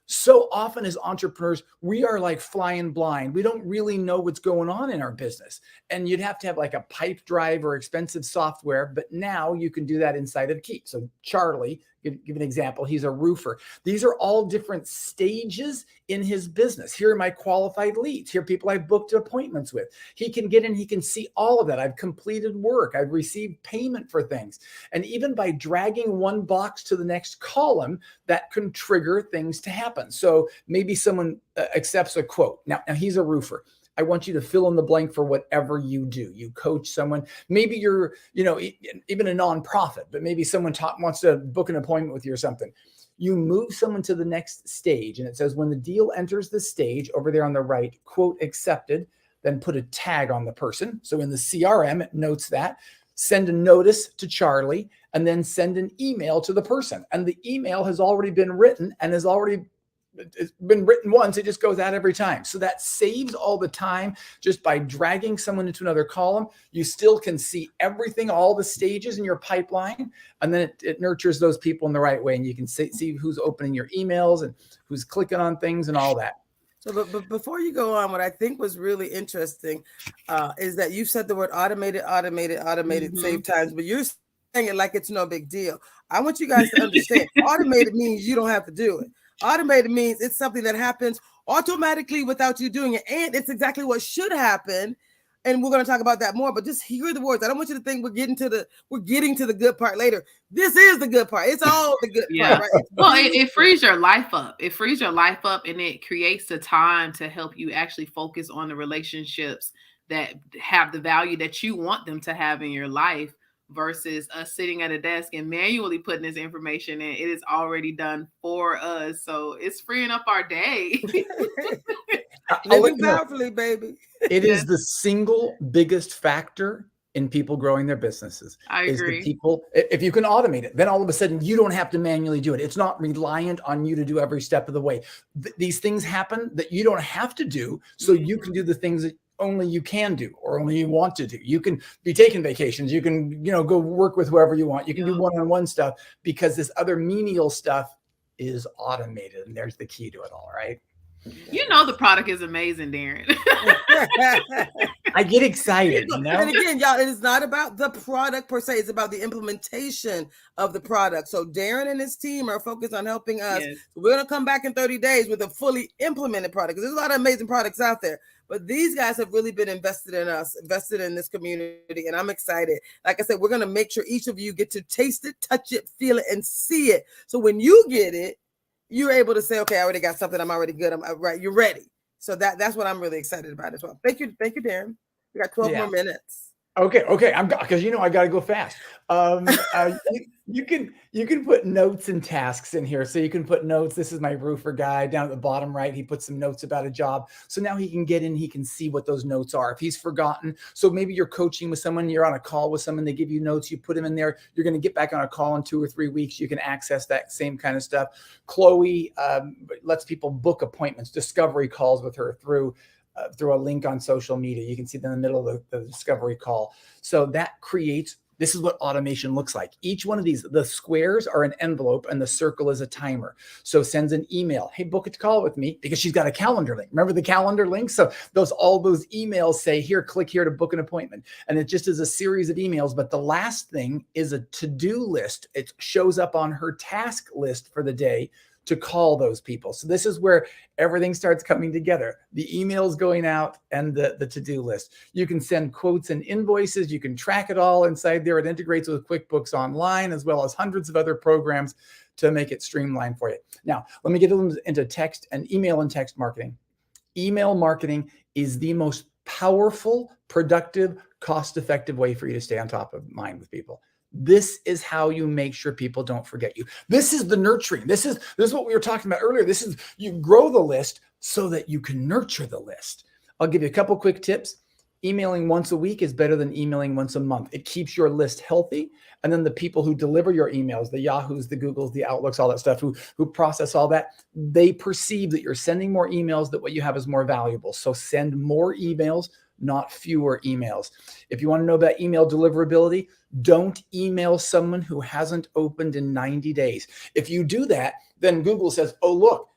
[SPEAKER 5] so often as entrepreneurs, we are like flying blind. We don't really know what's going on in our business. And you'd have to have like a pipe drive or expensive software, but now you can do that inside of Keep. So Charlie give an example. He's a roofer. These are all different stages in his business. Here are my qualified leads. Here are people I've booked appointments with. He can get in, he can see all of that. I've completed work. I've received payment for things. And even by dragging one box to the next column, that can trigger things to happen. So maybe someone accepts a quote. Now he's a roofer. I want you to fill in the blank for whatever you do. You coach someone, maybe you're, even a nonprofit, but maybe someone wants to book an appointment with you or something. You move someone to the next stage, and it says, when the deal enters the stage over there on the right, quote accepted, then put a tag on the person. So in the CRM, it notes that. Send a notice to Charlie, and then send an email to the person. And the email has already been written and it's been written once. It just goes out every time. So that saves all the time. Just by dragging someone into another column, you still can see everything, all the stages in your pipeline. And then it nurtures those people in the right way. And you can see who's opening your emails and who's clicking on things and all that.
[SPEAKER 1] So, but before you go on, what I think was really interesting is that you said the word automated, save times, but you're saying it like it's no big deal. I want you guys to understand automated means you don't have to do it. Automated means it's something that happens automatically without you doing it. And it's exactly what should happen. And we're going to talk about that more, but just hear the words. I don't want you to think we're getting to the good part later. This is the good part. It's all the good part, right?
[SPEAKER 3] Well, it frees your life up. It frees your life up, and it creates the time to help you actually focus on the relationships that have the value that you want them to have in your life, versus us sitting at a desk and manually putting this information in. It is already done for us. So it's freeing up our day.
[SPEAKER 1] Living powerfully, baby.
[SPEAKER 5] It is the single biggest factor in people growing their businesses.
[SPEAKER 3] I agree.
[SPEAKER 5] The people, if you can automate it, then all of a sudden you don't have to manually do it. It's not reliant on you to do every step of the way. These things happen that you don't have to do, so you can do the things that only you can do or only you want to do. You can be taking vacations. You can, go work with whoever you want. You can do one-on-one stuff, because this other menial stuff is automated. And there's the key to it all, right?
[SPEAKER 3] The product is amazing, Darren.
[SPEAKER 5] I get excited.
[SPEAKER 1] And again, y'all, it is not about the product per se. It's about the implementation of the product. So Darren and his team are focused on helping us. Yes. We're going to come back in 30 days with a fully implemented product, because there's a lot of amazing products out there. But these guys have really been invested in us, invested in this community, and I'm excited. Like I said, we're going to make sure each of you get to taste it, touch it, feel it, and see it. So when you get it, you're able to say, okay, I already got something. I'm already good. I'm right. You're ready. So that's what I'm really excited about as well. Thank you, Darren. We got 12 more minutes.
[SPEAKER 5] Okay. Because I got to go fast. You can put notes and tasks in here. So you can put notes. This is my roofer guy down at the bottom right. He put some notes about a job. So now he can get in. He can see what those notes are. If he's forgotten, so maybe you're coaching with someone. You're on a call with someone. They give you notes. You put them in there. You're going to get back on a call in 2 or 3 weeks. You can access that same kind of stuff. Chloe lets people book appointments, discovery calls with her through a link on social media. You can see them in the middle of the discovery call. So that creates, this is what automation looks like. Each one of these, the squares are an envelope and the circle is a timer. So sends an email. Hey, book a call with me, because she's got a calendar link. Remember the calendar link? So all those emails say, here, click here to book an appointment. And it just is a series of emails. But the last thing is a to-do list. It shows up on her task list for the day to call those people. So this is where everything starts coming together. The emails going out and the to-do list. You can send quotes and invoices. You can track it all inside there. It integrates with QuickBooks Online, as well as hundreds of other programs to make it streamlined for you. Now, let me get into text and email and text marketing. Email marketing is the most powerful, productive, cost-effective way for you to stay on top of mind with people. This is how you make sure people don't forget you. This is the nurturing. This is what we were talking about earlier. This is, you grow the list so that you can nurture the list. I'll give you a couple quick tips. Emailing once a week is better than emailing once a month. It keeps your list healthy. And then the people who deliver your emails, the Yahoos, the Googles, the Outlooks, all that stuff, who process all that, they perceive that you're sending more emails, that what you have is more valuable. So send more emails, not fewer emails. If you want to know about email deliverability, don't email someone who hasn't opened in 90 days. If you do that, then Google says, oh, look,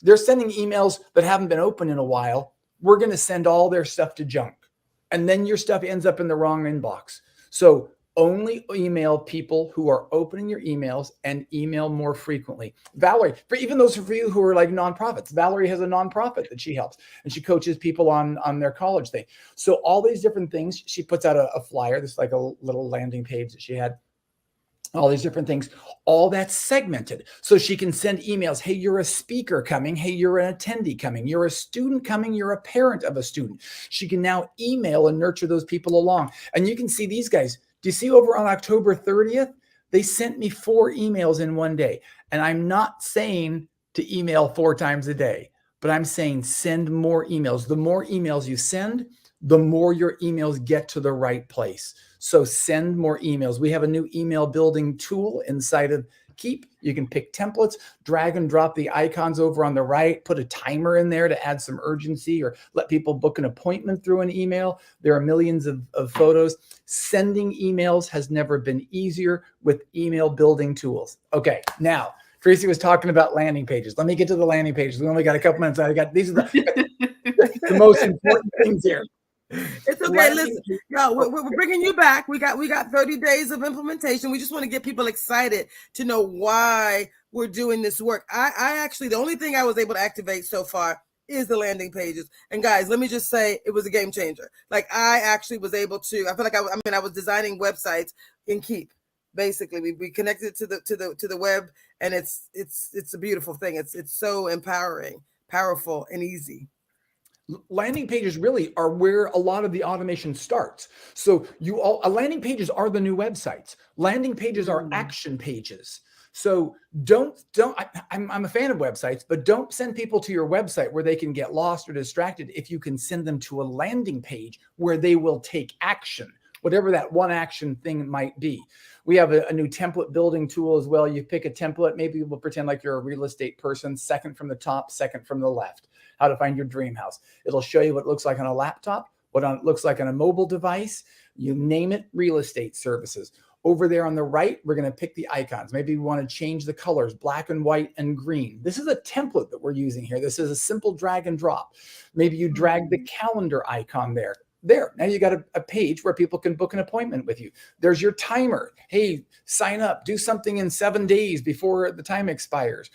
[SPEAKER 5] they're sending emails that haven't been opened in a while. We're going to send all their stuff to junk. And then your stuff ends up in the wrong inbox. So Only email people who are opening your emails and email more frequently. Valerie, for even those of you who are like nonprofits, Valerie has a nonprofit that she helps and she coaches people on their college thing. So all these different things, she puts out a flyer. This is like a little landing page that she had. All these different things, all that's segmented. So she can send emails. Hey, you're a speaker coming. Hey, you're an attendee coming. You're a student coming. You're a parent of a student. She can now email and nurture those people along. And you can see these guys. Do you see over on October 30th? They sent me 4 emails in one day. And I'm not saying to email 4 times a day, but I'm saying send more emails. The more emails you send, the more your emails get to the right place. So send more emails. We have a new email building tool inside of Keep. You can pick templates, drag and drop the icons over on the right, put a timer in there to add some urgency or let people book an appointment through an email. There are millions of photos. Sending emails has never been easier with email building tools. Okay, now Tracy was talking about landing pages. Let me get to the landing pages. We only got a couple minutes. These are the most important things here.
[SPEAKER 1] It's okay. Listen, yo, we're bringing you back. We got 30 days of implementation. We just want to get people excited to know why we're doing this work. I actually, the only thing I was able to activate so far is the landing pages. And guys, let me just say, it was a game changer. Like I actually was able to. I feel like I was designing websites in Keep. Basically, we connected to the web, and it's a beautiful thing. It's so empowering, powerful, and easy.
[SPEAKER 5] Landing pages really are where a lot of the automation starts. So landing pages are the new websites. Landing pages are action pages. So I'm a fan of websites, but don't send people to your website where they can get lost or distracted if you can send them to a landing page where they will take action, whatever that one action thing might be. We have a new template building tool as well. You pick a template, maybe we'll pretend like you're a real estate person, second from the top, second from the left. How to find your dream house. It'll show you what it looks like on a laptop, what it looks like on a mobile device. You name it, real estate services. Over there on the right, we're going to pick the icons. Maybe we want to change the colors, black and white and green. This is a template that we're using here. This is a simple drag and drop. Maybe you drag the calendar icon there. There, now you got a page where people can book an appointment with you. There's your timer. Hey, sign up, do something in 7 days before the time expires.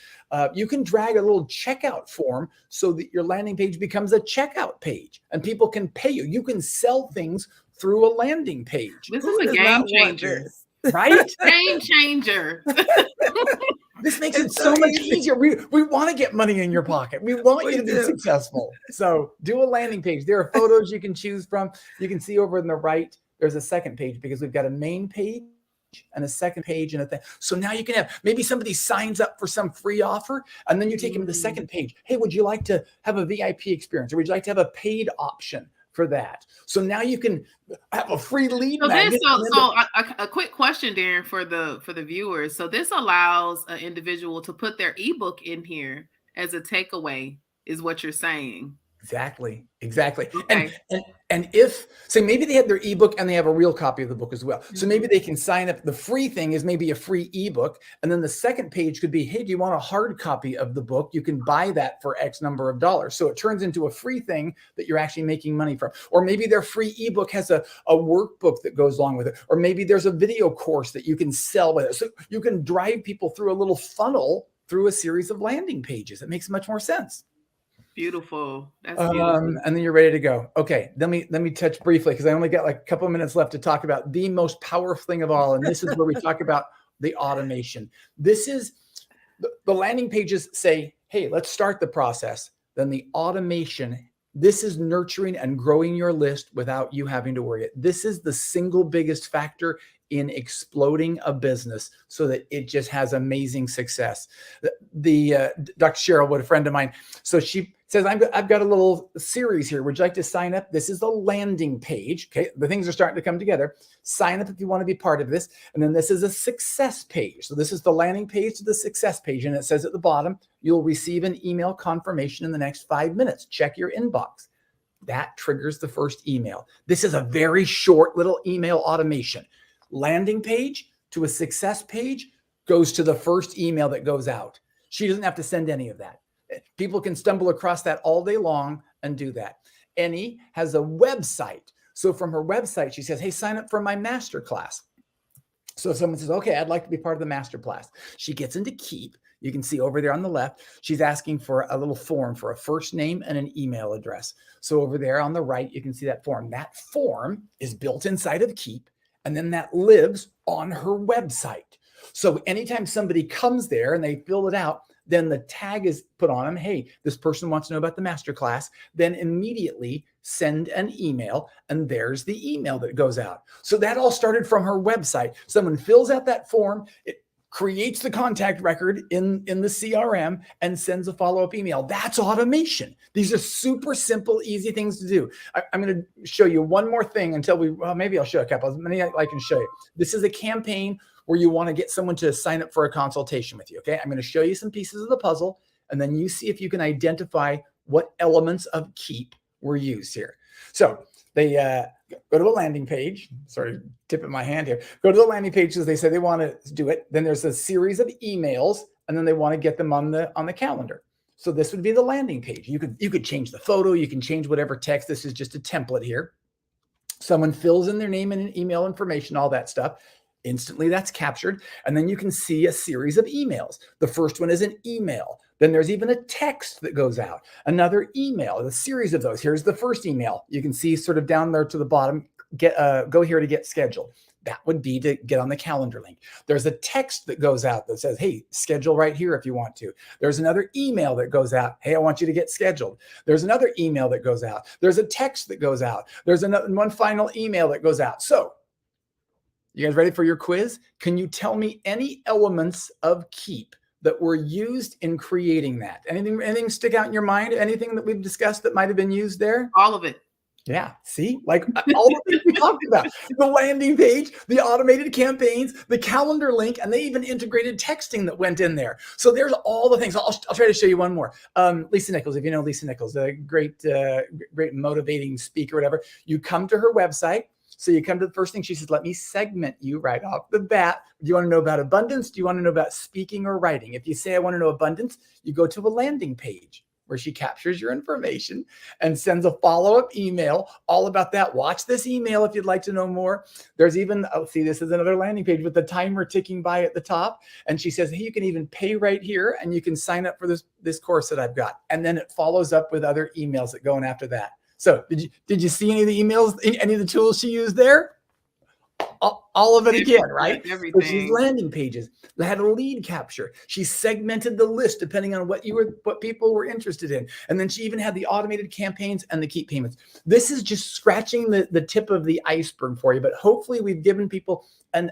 [SPEAKER 5] You can drag a little checkout form so that your landing page becomes a checkout page and people can pay you. You can sell things through a landing page.
[SPEAKER 3] This is a game changer.
[SPEAKER 5] Right?
[SPEAKER 3] Game changer.
[SPEAKER 5] This makes it so much easier. We want to get money in your pocket. We want you to be successful. So do a landing page. There are photos you can choose from. You can see over on the right, there's a second page because we've got a main page and a second page and a thing. So now you can have, maybe somebody signs up for some free offer and then you take them to the second page. Hey, would you like to have a VIP experience or would you like to have a paid option for that? So now you can have a free lead.
[SPEAKER 3] So a quick question, Darren, for the viewers. So this allows an individual to put their ebook in here as a takeaway, is what you're saying.
[SPEAKER 5] Exactly.
[SPEAKER 3] Okay.
[SPEAKER 5] And if, say, maybe they have their ebook and they have a real copy of the book as well. So maybe they can sign up. The free thing is maybe a free ebook. And then the second page could be, hey, do you want a hard copy of the book? You can buy that for X number of dollars. So it turns into a free thing that you're actually making money from. Or maybe their free ebook has a workbook that goes along with it. Or maybe there's a video course that you can sell with it. So you can drive people through a little funnel through a series of landing pages. It makes much more sense.
[SPEAKER 3] Beautiful. That's beautiful.
[SPEAKER 5] And then you're ready to go. Okay, let me touch briefly because I only got like a couple of minutes left to talk about the most powerful thing of all, and this is where we talk about the automation. This is the landing pages say, hey, let's start the process. Then the automation. This is nurturing and growing your list without you having to worry. This is the single biggest factor in exploding a business so that it just has amazing success. The Dr. Cheryl, what a friend of mine. So she says, I've got a little series here. Would you like to sign up? This is the landing page. Okay. The things are starting to come together. Sign up if you want to be part of this. And then this is a success page. So this is the landing page to the success page. And it says at the bottom, you'll receive an email confirmation in the next 5 minutes. Check your inbox. That triggers the first email. This is a very short little email automation. Landing page to a success page goes to the first email that goes out. She doesn't have to send any of that. People can stumble across that all day long and do that. Annie has a website. So from her website, she says, hey, sign up for my masterclass. So someone says, okay, I'd like to be part of the master class. She gets into Keep. You can see over there on the left, she's asking for a little form for a first name and an email address. So over there on the right, you can see that form. That form is built inside of Keep, and then that lives on her website. So anytime somebody comes there and they fill it out, then the tag is put on them. Hey, this person wants to know about the masterclass. Then immediately send an email, and there's the email that goes out. So that all started from her website. Someone fills out that form, it creates the contact record in the CRM and sends a follow-up email. That's automation. These are super simple, easy things to do. I'm going to show you one more thing until maybe I'll show a couple. As many I can show you. This is a campaign where you want to get someone to sign up for a consultation with you. Okay. I'm going to show you some pieces of the puzzle, and then you see if you can identify what elements of Keep were used here. So they go to a landing page. Sorry, tipping my hand here. Go to the landing page as they say they want to do it. Then there's a series of emails, and then they want to get them on the calendar. So this would be the landing page. You could change the photo. You can change whatever text. This is just a template here. Someone fills in their name and email information, all that stuff. Instantly that's captured. And then you can see a series of emails. The first one is an email. Then there's even a text that goes out, another email, a series of those. Here's the first email. You can see sort of down there to the bottom, go here to get scheduled. That would be to get on the calendar link. There's a text that goes out that says, hey, schedule right here if you want to. There's another email that goes out. Hey, I want you to get scheduled. There's another email that goes out. There's a text that goes out. There's one final email that goes out. So you guys ready for your quiz? Can you tell me any elements of Keep that were used in creating that? Anything stick out in your mind? Anything that we've discussed that might have been used there?
[SPEAKER 3] All of it.
[SPEAKER 5] Yeah. See, like all the things we talked about, the landing page, the automated campaigns, the calendar link, and they even integrated texting that went in there. So there's all the things. I'll try to show you one more. Lisa Nichols, if you know Lisa Nichols, a great motivating speaker, whatever. You come to her website. So you come to the first thing, she says, let me segment you right off the bat. Do you want to know about abundance? Do you want to know about speaking or writing? If you say, I want to know abundance, you go to a landing page where she captures your information and sends a follow-up email all about that. Watch this email if you'd like to know more. There's even, see, this is another landing page with the timer ticking by at the top. And she says, hey, you can even pay right here and you can sign up for this course that I've got. And then it follows up with other emails that go in after that. So did you see any of the emails, any of the tools she used there? All of it again, right?
[SPEAKER 3] Everything.
[SPEAKER 5] So she's landing pages. They had a lead capture. She segmented the list depending on what people were interested in. And then she even had the automated campaigns and the Keep payments. This is just scratching the tip of the iceberg for you, but hopefully we've given people an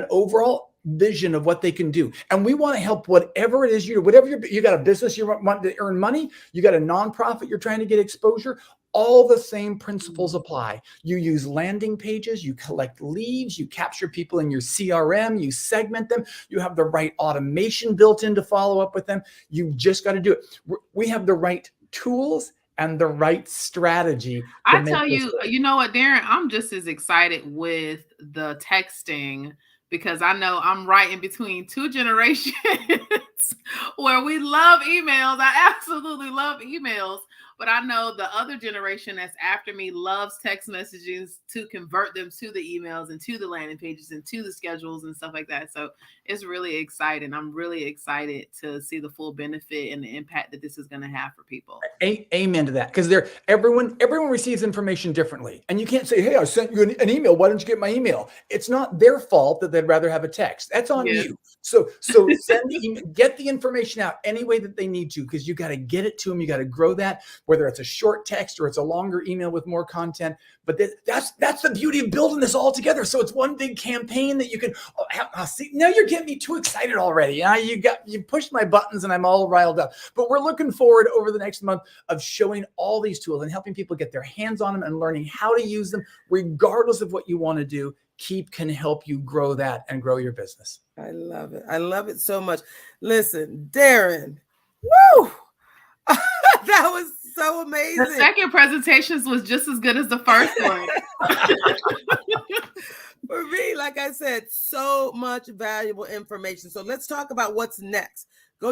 [SPEAKER 5] overall vision of what they can do. And we want to help whatever it is you got a business you want to earn money, you got a nonprofit you're trying to get exposure. All the same principles apply. You use landing pages, you collect leads, you capture people in your CRM, you segment them, you have the right automation built in to follow up with them. You've just got to do it. We have the right tools and the right strategy.
[SPEAKER 3] I tell you, you know what, Darren, I'm just as excited with the texting because I know I'm right in between two generations where we love emails. I absolutely love emails. But I know the other generation that's after me loves text messages to convert them to the emails and to the landing pages and to the schedules and stuff like that. So it's really exciting. I'm really excited to see the full benefit and the impact that this is going to have for people.
[SPEAKER 5] Amen to that. Because everyone receives information differently. And you can't say, hey, I sent you an email. Why didn't you get my email? It's not their fault that they'd rather have a text. That's on you. So send the email, get the information out any way that they need to, because you got to get it to them. You got to grow that, whether it's a short text or it's a longer email with more content. But that's the beauty of building this all together. So it's one big campaign that you can see. Now you're getting me too excited already. You pushed my buttons and I'm all riled up. But we're looking forward over the next month of showing all these tools and helping people get their hands on them and learning how to use them, regardless of what you want to do. Keep can help you grow that and grow your business.
[SPEAKER 1] I love it. I love it so much. Listen, Darren, woo! That was so amazing.
[SPEAKER 3] The second presentations was just as good as the first one.
[SPEAKER 1] For me, like I said, so much valuable information. So let's talk about what's next. Go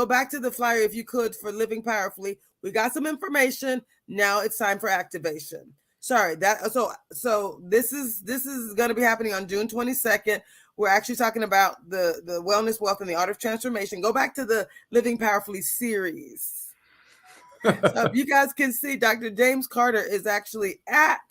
[SPEAKER 1] back to the flyer if you could for Living Powerfully. We got some information. Now it's time for activation. Sorry, so this is going to be happening on June 22nd. We're actually talking about the wellness, wealth, and the art of transformation. Go back to the Living Powerfully series. So if you guys can see, Dr. James Carter is actually at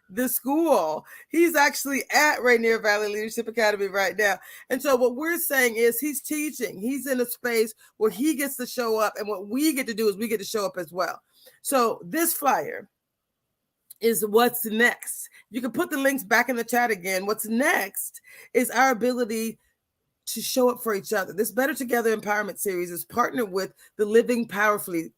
[SPEAKER 1] the school. He's actually at Ranier Valley Leadership Academy right now. And so what we're saying is he's teaching. He's in a space where he gets to show up, and what we get to do is we get to show up as well. So this flyer is what's next. You can put the links back in the chat again. What's next is our ability to show up for each other. This Better Together Empowerment Series is partnered with the Living Powerfully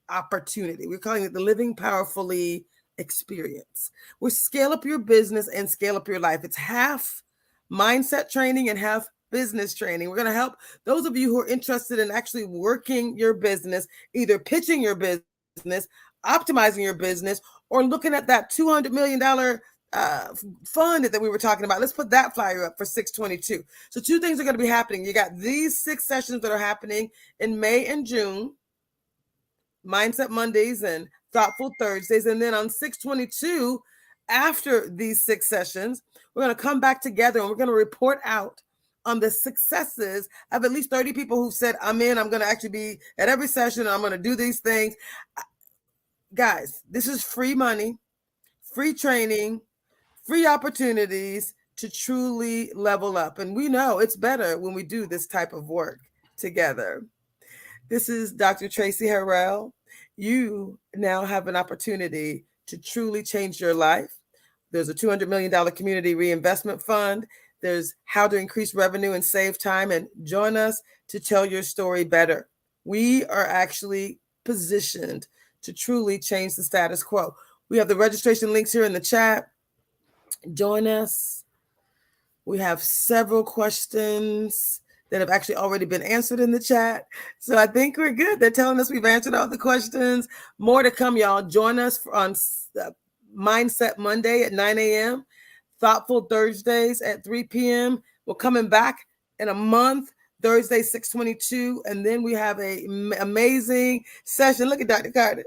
[SPEAKER 1] opportunity. We're calling it the Living Powerfully experience. We scale up your business and scale up your life. It's half mindset training and half business training. We're going to help those of you who are interested in actually working your business, either pitching your business, optimizing your business, or looking at that $200 million fund that we were talking about. Let's put that flyer up for 6/22. So 2 things are going to be happening. You got these 6 sessions that are happening in May and June, Mindset Mondays and Thoughtful Thursdays. And then on 6/22, after these 6 sessions, we're going to come back together and we're going to report out on the successes of at least 30 people who said, I'm in, I'm going to actually be at every session, I'm going to do these things. Guys, this is free money, free training, free opportunities to truly level up. And we know it's better when we do this type of work together. This is Dr. Tracy Harrell. You now have an opportunity to truly change your life. There's a $200 million community reinvestment fund. There's how to increase revenue and save time, and join us to tell your story better. We are actually positioned to truly change the status quo. We have the registration links here in the chat. Join us. We have several questions that have actually already been answered in the chat. So I think we're good. They're telling us we've answered all the questions. More to come, y'all. Join us on Mindset Monday at 9 a.m., Thoughtful Thursdays at 3 p.m. We're coming back in a month, Thursday, 6/22. And then we have an amazing session. Look at Dr. Carter.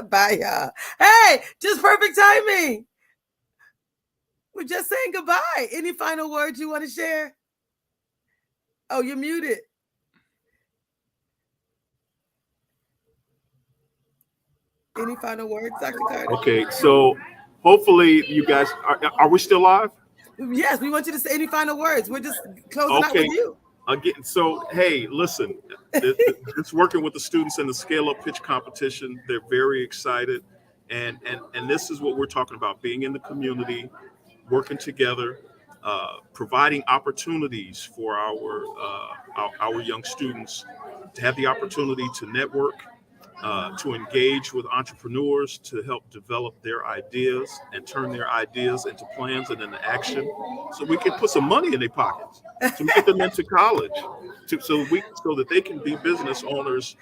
[SPEAKER 1] Bye, y'all. Hey, just perfect timing. We're just saying goodbye. Any final words you want to share? Oh, you're muted. Any final words, Dr. Carter?
[SPEAKER 2] Okay, so hopefully you guys, are we still live?
[SPEAKER 1] Yes, we want you to say any final words. We're just closing out with you.
[SPEAKER 2] Again, so hey, listen, it's working with the students in the Scale Up Pitch competition. They're very excited, and this is what we're talking about: being in the community, working together, providing opportunities for our young students to have the opportunity to network, to engage with entrepreneurs, to help develop their ideas and turn their ideas into plans and into action, so we can put some money in their pockets to get them into college, so that they can be business owners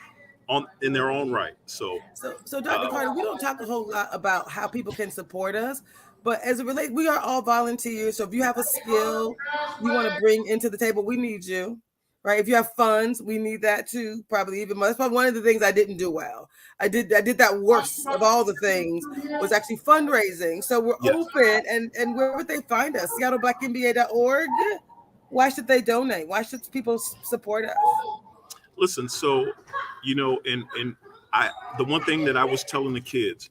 [SPEAKER 2] in their own right. So
[SPEAKER 1] Dr. Carter, we don't talk a whole lot about how people can support us, but as it relates, we are all volunteers. So if you have a skill you want to bring into the table, we need you. Right. If you have funds, we need that too. Probably even more. That's probably one of the things I didn't do well. I did that worst of all the things was actually fundraising. So we're open, and where would they find us? SeattleBlackMBA.org. Why should they donate? Why should people support us?
[SPEAKER 2] Listen, so the one thing that I was telling the kids,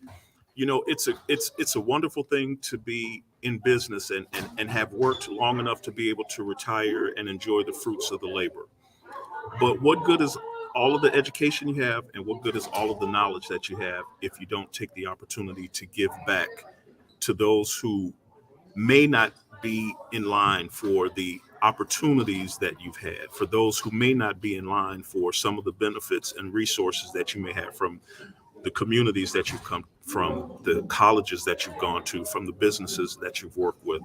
[SPEAKER 2] it's a wonderful thing to be in business and have worked long enough to be able to retire and enjoy the fruits of the labor. But what good is all of the education you have, and what good is all of the knowledge that you have if you don't take the opportunity to give back to those who may not be in line for the opportunities that you've had, for those who may not be in line for some of the benefits and resources that you may have from the communities that you've come from, the colleges that you've gone to, from the businesses that you've worked with.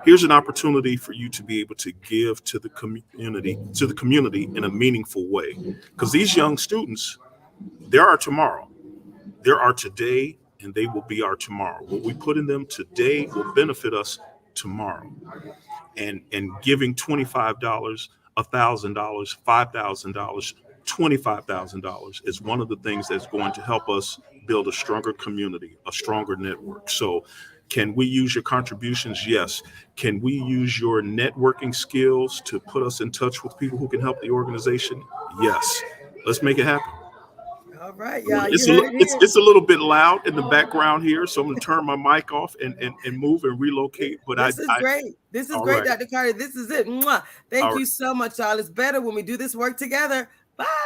[SPEAKER 2] Here's an opportunity for you to be able to give to the community in a meaningful way. Because these young students, they're our tomorrow. They're our today, and they will be our tomorrow. What we put in them today will benefit us tomorrow. And giving $25, $1,000, $5,000, $25,000 is one of the things that's going to help us build a stronger community, a stronger network. So can we use your contributions? Yes. Can we use your networking skills to put us in touch with people who can help the organization? Yes. Let's make it happen.
[SPEAKER 1] All right, y'all. You heard it here.
[SPEAKER 2] It's a little bit loud in the background here, so I'm going to turn my mic off and move and relocate. But
[SPEAKER 1] this is great. This is great,
[SPEAKER 2] right.
[SPEAKER 1] Dr. Carter. This is it. Mwah. Thank
[SPEAKER 2] All
[SPEAKER 1] you
[SPEAKER 2] right.
[SPEAKER 1] so much, y'all. It's better when we do this work together. Bye.